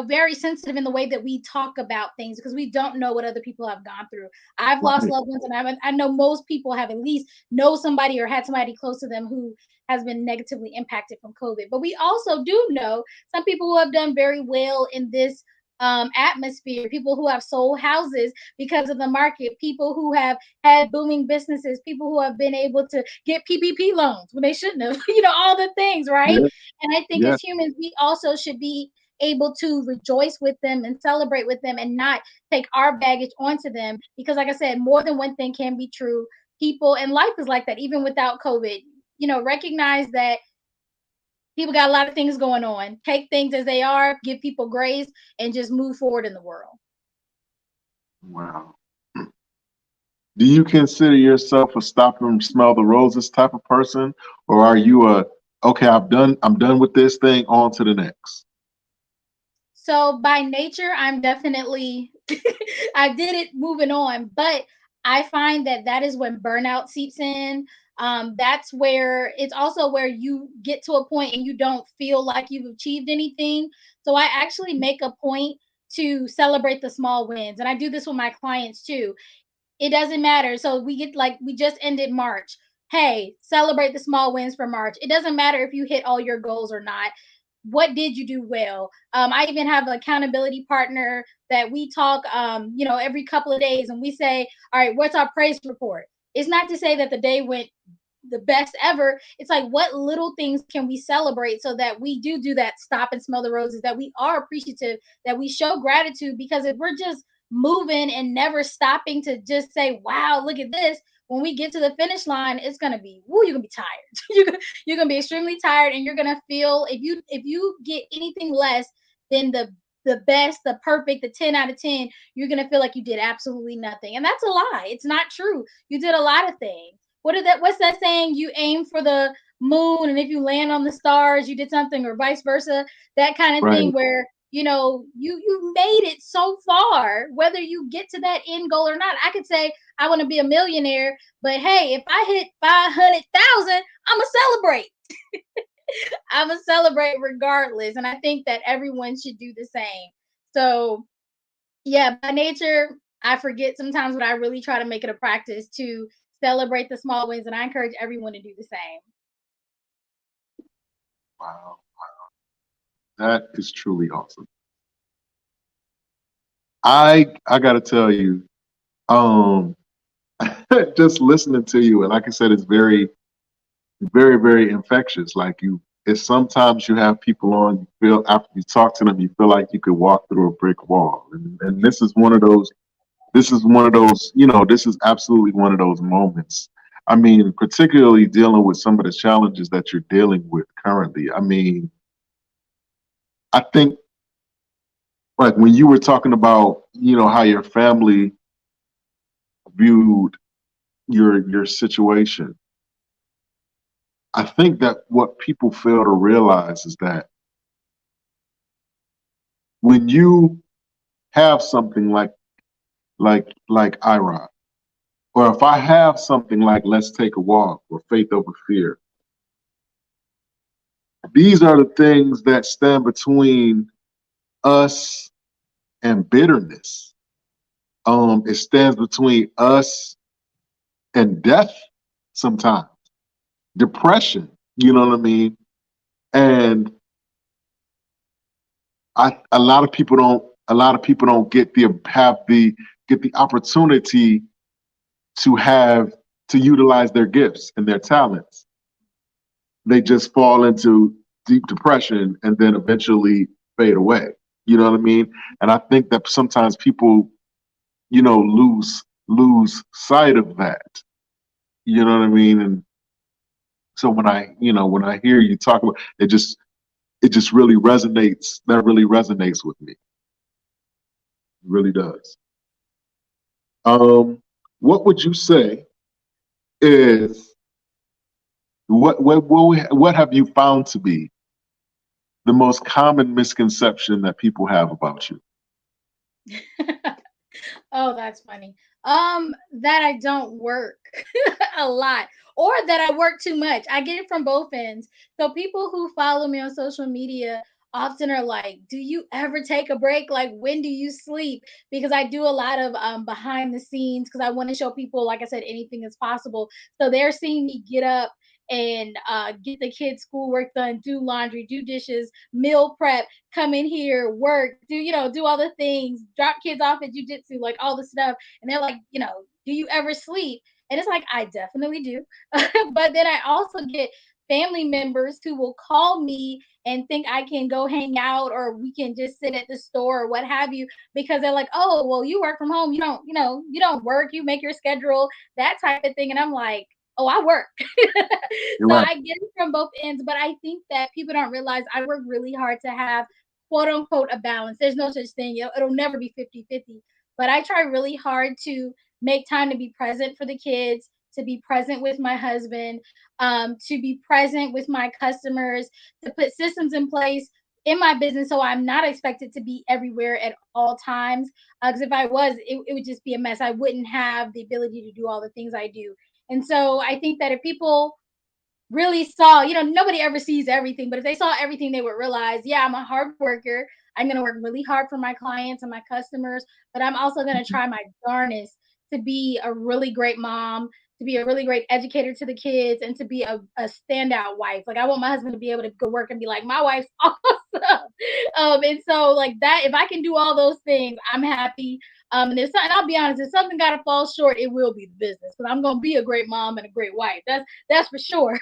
very sensitive in the way that we talk about things because we don't know what other people have gone through. I've lost Right. loved ones, and I know most people have at least know somebody or had somebody close to them who has been negatively impacted from COVID. But we also do know some people who have done very well in this atmosphere, people who have sold houses because of the market, people who have had booming businesses, people who have been able to get PPP loans when they shouldn't have, all the things, right? Yeah. And I think Yeah. as humans, we also should be able to rejoice with them and celebrate with them and not take our baggage onto them because like I said, more than one thing can be true. People and life is like that even without COVID. Recognize that people got a lot of things going on. Take things as they are, give people grace, and just move forward in the world. Wow. Do you consider yourself a stop and smell the roses type of person, or are you a okay? I'm done with this thing. On to the next. So by nature, I'm definitely I did it moving on, but I find that that is when burnout seeps in. That's where it's also where you get to a point and you don't feel like you've achieved anything. So I actually make a point to celebrate the small wins, and I do this with my clients too. It doesn't matter. So we just ended March. Hey, celebrate the small wins for March. It doesn't matter if you hit all your goals or not. What did you do well? I even have an accountability partner that we talk, every couple of days, and we say, all right, what's our praise report? It's not to say that the day went the best ever. It's like what little things can we celebrate so that we do that stop and smell the roses, that we are appreciative, that we show gratitude. Because if we're just moving and never stopping to just say, wow, look at this, when we get to the finish line, it's gonna be woo, you're gonna be tired. You're gonna be extremely tired, and you're gonna feel if you get anything less than the best, the perfect, the 10 out of 10, you're gonna feel like you did absolutely nothing. And that's a lie. It's not true. You did a lot of things. What's that saying? You aim for the moon, and if you land on the stars, you did something, or vice versa. That kind of Right. thing where you made it so far, whether you get to that end goal or not. I could say I want to be a millionaire, but hey, if I hit 500,000, I'ma celebrate. I'ma celebrate regardless. And I think that everyone should do the same. So yeah, by nature, I forget sometimes, but I really try to make it a practice to celebrate the small wins, and I encourage everyone to do the same. Wow. That is truly awesome. I gotta tell you, um, just listening to you, and like I said, it's very, very, very infectious. Like you, it's sometimes you have people on, you feel after you talk to them, you feel like you could walk through a brick wall, and this is one of those. This is one of those. This is absolutely one of those moments. I mean, particularly dealing with some of the challenges that you're dealing with currently. I mean, I think like when you were talking about, how your family viewed your situation, I think that what people fail to realize is that when you have something like IROC, or if I have something like Let's Take a Walk or Faith Over Fear, these are the things that stand between us and bitterness. It stands between us and death sometimes, depression, you know what I mean? And a lot of people don't get the opportunity to have to utilize their gifts and their talents. They just fall into deep depression and then eventually fade away. You know what I mean? And I think that sometimes people, lose sight of that. You know what I mean? And so when I hear you talk about it just really resonates. That really resonates with me. It really does. Um, what would you say is what have you found to be the most common misconception that people have about you? Oh, that's funny. That I don't work a lot or that I work too much. I get it from both ends. So people who follow me on social media often are like, "Do you ever take a break? Like when do you sleep?" Because I do a lot of behind the scenes because I want to show people, like I said, anything is possible. So they're seeing me get up and get the kids' schoolwork done, do laundry, do dishes, meal prep, come in here, work, do all the things, drop kids off at jujitsu, like all the stuff. And they're like, do you ever sleep? And it's like, I definitely do. But then I also get family members who will call me and think I can go hang out or we can just sit at the store or what have you because they're like, "Oh, well, you work from home. You don't work. You make your schedule, that type of thing." And I'm like, "Oh, I work." You're So right. I get it from both ends, but I think that people don't realize I work really hard to have quote unquote a balance. There's no such thing. It'll never be 50-50. But I try really hard to make time to be present for the kids, to be present with my husband, to be present with my customers, to put systems in place in my business so I'm not expected to be everywhere at all times. Because if I was, it would just be a mess. I wouldn't have the ability to do all the things I do. And so I think that if people really saw, nobody ever sees everything, but if they saw everything, they would realize, yeah, I'm a hard worker. I'm going to work really hard for my clients and my customers, but I'm also going to try my darnest to be a really great mom, to be a really great educator to the kids, and to be a standout wife. Like, I want my husband to be able to go work and be like, my wife's awesome. And so, like that, if I can do all those things, I'm happy. And there's something, I'll be honest, if something got to fall short, it will be the business because I'm going to be a great mom and a great wife. That's for sure.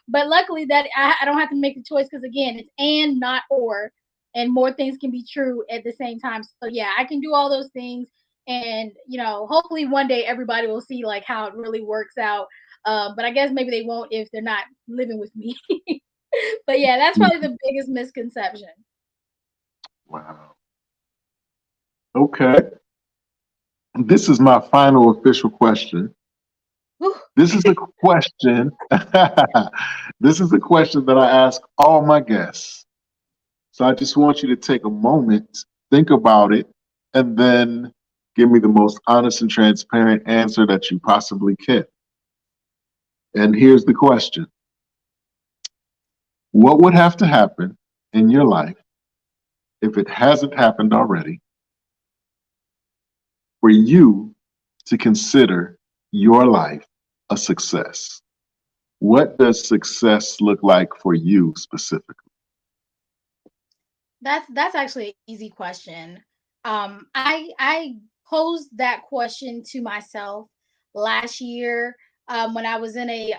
But luckily that I don't have to make the choice because again, it's and not or, and more things can be true at the same time. So yeah, I can do all those things, and hopefully one day everybody will see like how it really works out. But I guess maybe they won't if they're not living with me. But yeah, that's probably the biggest misconception. Wow. Okay. This is my final official question. Whew. This is a question. This is a question that I ask all my guests. So I just want you to take a moment, think about it, and then give me the most honest and transparent answer that you possibly can. And here's the question: what would have to happen in your life, if it hasn't happened already, for you to consider your life a success? What does success look like for you specifically? That's actually an easy question. I posed that question to myself last year, when I was in a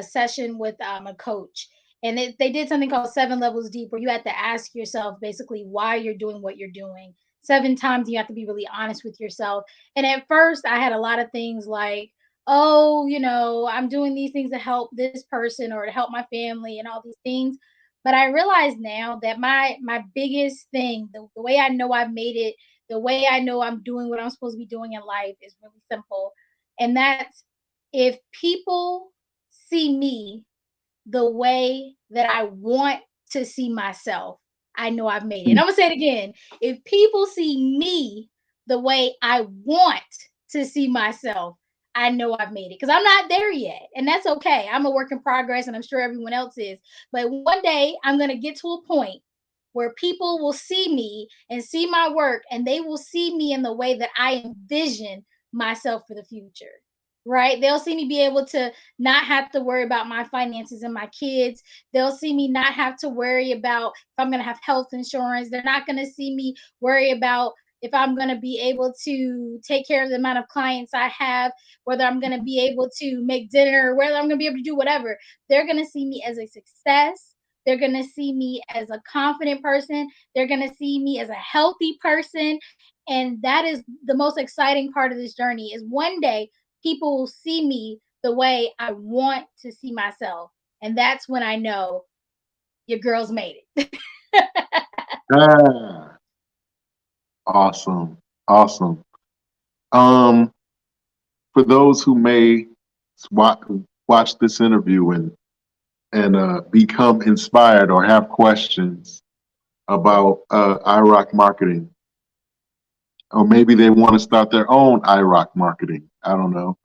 session with a coach, and they did something called 7 levels deep, where you have to ask yourself basically why you're doing what you're doing. 7 times you have to be really honest with yourself. And at first, I had a lot of things like, oh, I'm doing these things to help this person or to help my family and all these things. But I realize now that my biggest thing, the way I know I've made it, the way I know I'm doing what I'm supposed to be doing in life is really simple. And that's, if people see me the way that I want to see myself, I know I've made it. And I'm gonna say it again. If people see me the way I want to see myself, I know I've made it. Because I'm not there yet. And that's okay. I'm a work in progress, and I'm sure everyone else is. But one day I'm gonna get to a point where people will see me and see my work, and they will see me in the way that I envision myself for the future. Right? They'll see me be able to not have to worry about my finances and my kids. They'll see me not have to worry about if I'm going to have health insurance. They're not going to see me worry about if I'm going to be able to take care of the amount of clients I have, whether I'm going to be able to make dinner, whether I'm going to be able to do whatever. They're going to see me as a success. They're going to see me as a confident person. They're going to see me as a healthy person. And that is the most exciting part of this journey, is one day people will see me the way I want to see myself. And that's when I know your girl's made it. Ah, awesome. Awesome. Um, for those who may watch, watch this interview and become inspired or have questions about IROC marketing, or maybe they want to start their own IROC marketing. I don't know.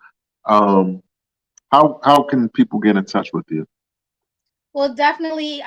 Um, how can people get in touch with you? Well, definitely.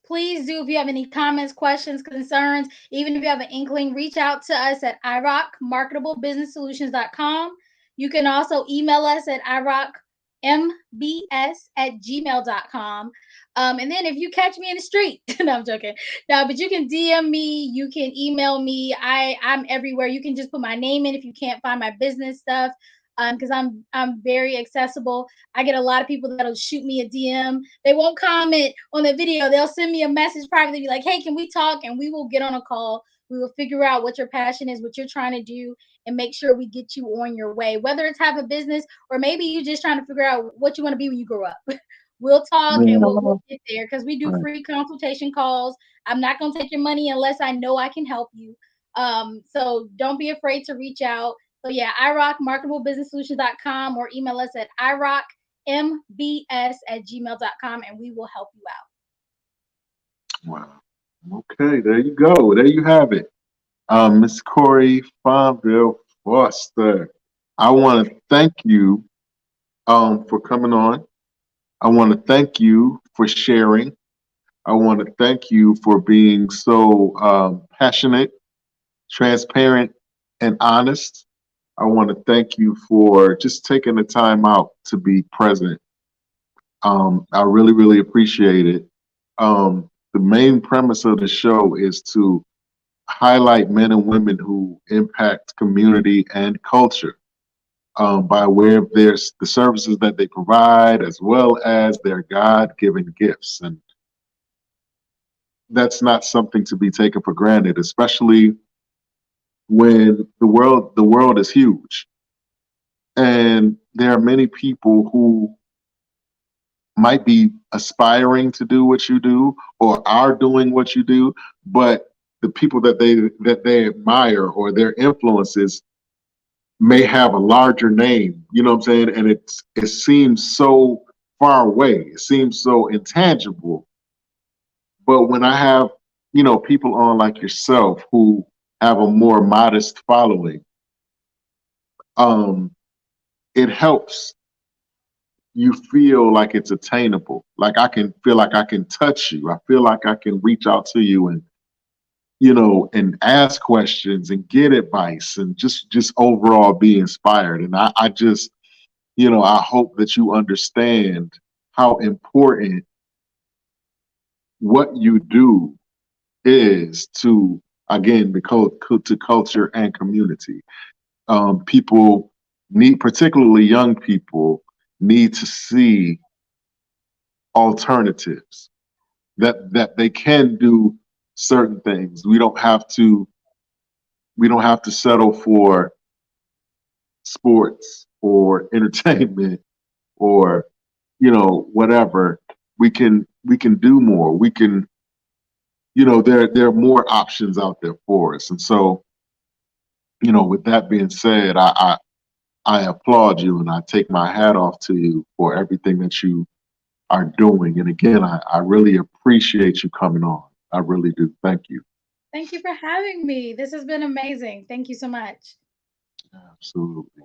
Please do, if you have any comments, questions, concerns, even if you have an inkling, reach out to us at irockmarketablebusinesssolutions.com. You can also email us at irockmbs@gmail.com. And then if you catch me in the street, no, I'm joking. No, but you can DM me, you can email me. I'm everywhere. You can just put my name in if you can't find my business stuff. Because I'm very accessible. I get a lot of people that'll shoot me a DM. They won't comment on the video. They'll send me a message privately, be like, "Hey, can we talk?" And we will get on a call. We will figure out what your passion is, what you're trying to do, and make sure we get you on your way. Whether it's have a business or maybe you're just trying to figure out what you want to be when you grow up. We'll talk and we'll get there, because we do Right. free consultation calls. I'm not gonna take your money unless I know I can help you. So don't be afraid to reach out. So yeah, irockmarketablebusinesssolutions.com, or email us at irockmbs@gmail.com, and we will help you out. Wow. Okay, there you go. There you have it. Miss Cori Fonville Foster. I want to thank you for coming on. I want to thank you for sharing. I want to thank you for being so passionate, transparent, and honest. I want to thank you for just taking the time out to be present. I really, really appreciate it. The main premise of the show is to highlight men and women who impact community and culture by way of the services that they provide, as well as their God-given gifts. And that's not something to be taken for granted, especially when the world is huge. And there are many people who might be aspiring to do what you do or are doing what you do, but the people that they admire or their influences may have a larger name, you know what I'm saying? And it seems so far away. It seems so intangible. But when I have, people on like yourself who have a more modest following, um, it helps you feel like it's attainable. Like I can feel like I can touch you. I feel like I can reach out to you and ask questions and get advice and just overall be inspired. And I just, I hope that you understand how important what you do is to again, to culture and community. People need, particularly young people, need to see alternatives that they can do certain things. We don't have to settle for sports or entertainment or whatever. We can do more. There are more options out there for us. And so, with that being said, I applaud you and I take my hat off to you for everything that you are doing. And again, I really appreciate you coming on. I really do. Thank you. Thank you for having me. This has been amazing. Thank you so much. Absolutely.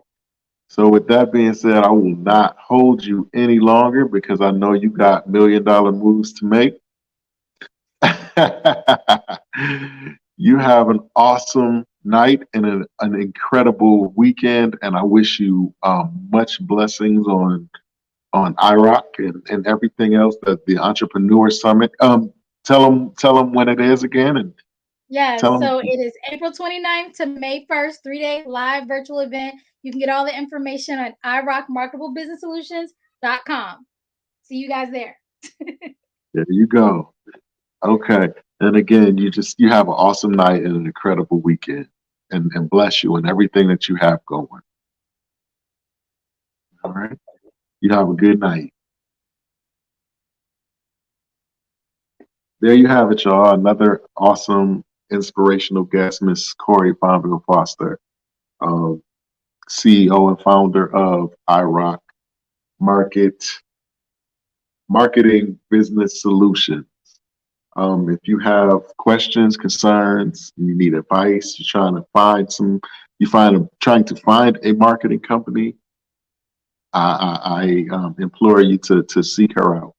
So with that being said, I will not hold you any longer because I know you got $1 million moves to make. You have an awesome night and an incredible weekend, and I wish you much blessings on IROC and everything else that the Entrepreneur Summit. Tell them when it is again, and Yes, tell them. so it is April 29th to May 1st, 3-day live virtual event. You can get all the information on irockmarketablebusinesssolutions.com. See you guys there. There you go. Okay, and again, you have an awesome night and an incredible weekend, and bless you and everything that you have going. All right, you have a good night. There you have it, y'all. Another awesome, inspirational guest, Miss Cori Fonville Foster, um, CEO and founder of iRock Market Marketing Business Solution. If you have questions, concerns, you need advice, you're trying to find trying to find a marketing company, I implore you to seek her out.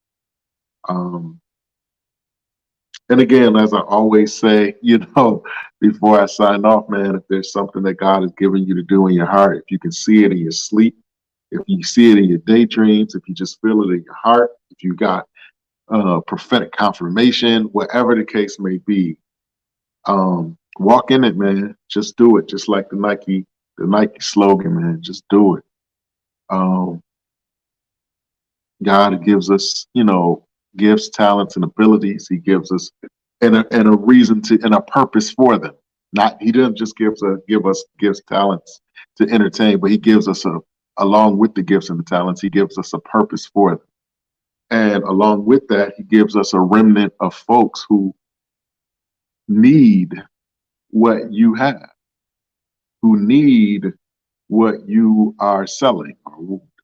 Um, And again, as I always say, before I sign off, man, if there's something that God has given you to do in your heart, if you can see it in your sleep, if you see it in your daydreams, if you just feel it in your heart, if you got prophetic confirmation, whatever the case may be, walk in it, man. Just do it. Just like the Nike slogan, man. Just do it. Um, God gives us, gifts, talents, and abilities. He gives us and a reason to and a purpose for them. Not He doesn't just give us gifts, talents to entertain, but He gives us along with the gifts and the talents, He gives us a purpose for them. And along with that, He gives us a remnant of folks who need what you have, who need what you are selling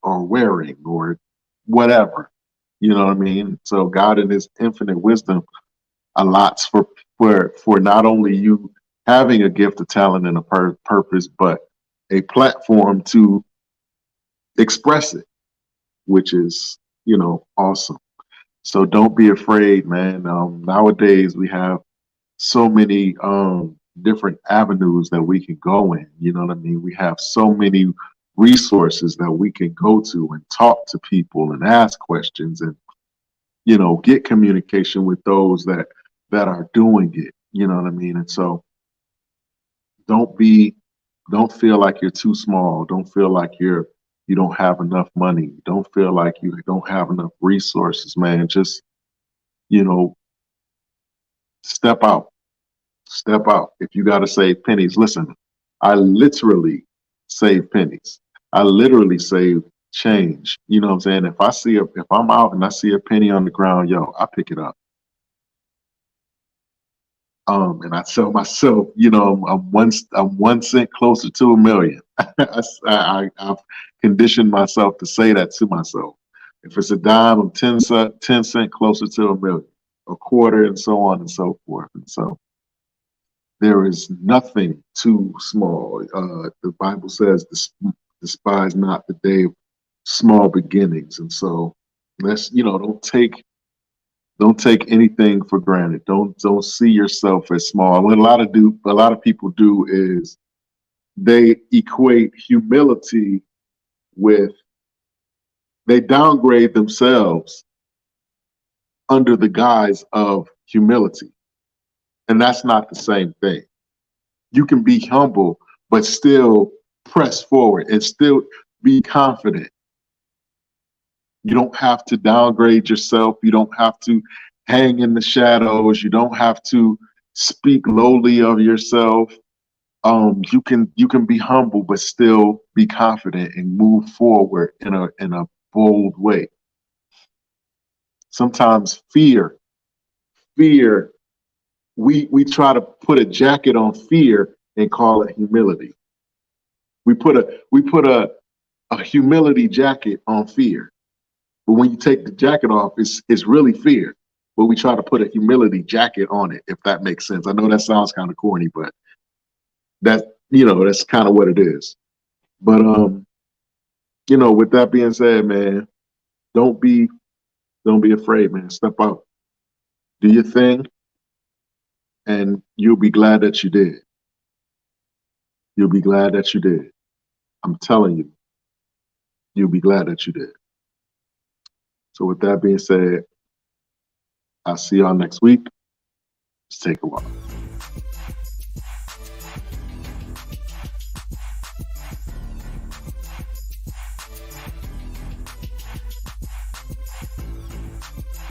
or wearing or whatever. You know what I mean? So God in His infinite wisdom allots for not only you having a gift, a talent, and a purpose, but a platform to express it, which is awesome. So don't be afraid, man. Nowadays we have so many different avenues that we can go in. You know what I mean? We have so many resources that we can go to and talk to people and ask questions and get communication with those that are doing it. You know what I mean? And so don't be don't feel like you're too small. Don't feel like you don't have enough money. Don't feel like you don't have enough resources, man. Just, you know, step out. Step out. If you got to save pennies, listen, I literally save pennies. I literally save change. You know what I'm saying? If I'm out and I see a penny on the ground, yo, I pick it up. And I tell myself, I'm 1 cent closer to a million. I've conditioned myself to say that to myself. If it's a dime, I'm 10 cent closer to a million, a quarter, and so on and so forth. And so there is nothing too small. The Bible says, despise not the day of small beginnings. And so don't take anything for granted. Don't see yourself as small. What a lot of people do is they equate humility with they downgrade themselves under the guise of humility. And that's not the same thing. You can be humble, but still press forward and still be confident. You don't have to downgrade yourself. You don't have to hang in the shadows. You don't have to speak lowly of yourself. You can be humble, but still be confident and move forward in a bold way. Sometimes fear, we try to put a jacket on fear and call it humility. We put a humility jacket on fear. But when you take the jacket off, it's really fear. But we try to put a humility jacket on it, if that makes sense. I know that sounds kind of corny, but that's kind of what it is. But with that being said, man, don't be don't be afraid, man. Step out, do your thing, and you'll be glad that you did. You'll be glad that you did. I'm telling you, you'll be glad that you did. So with that being said, I'll see y'all next week. Let's take a walk.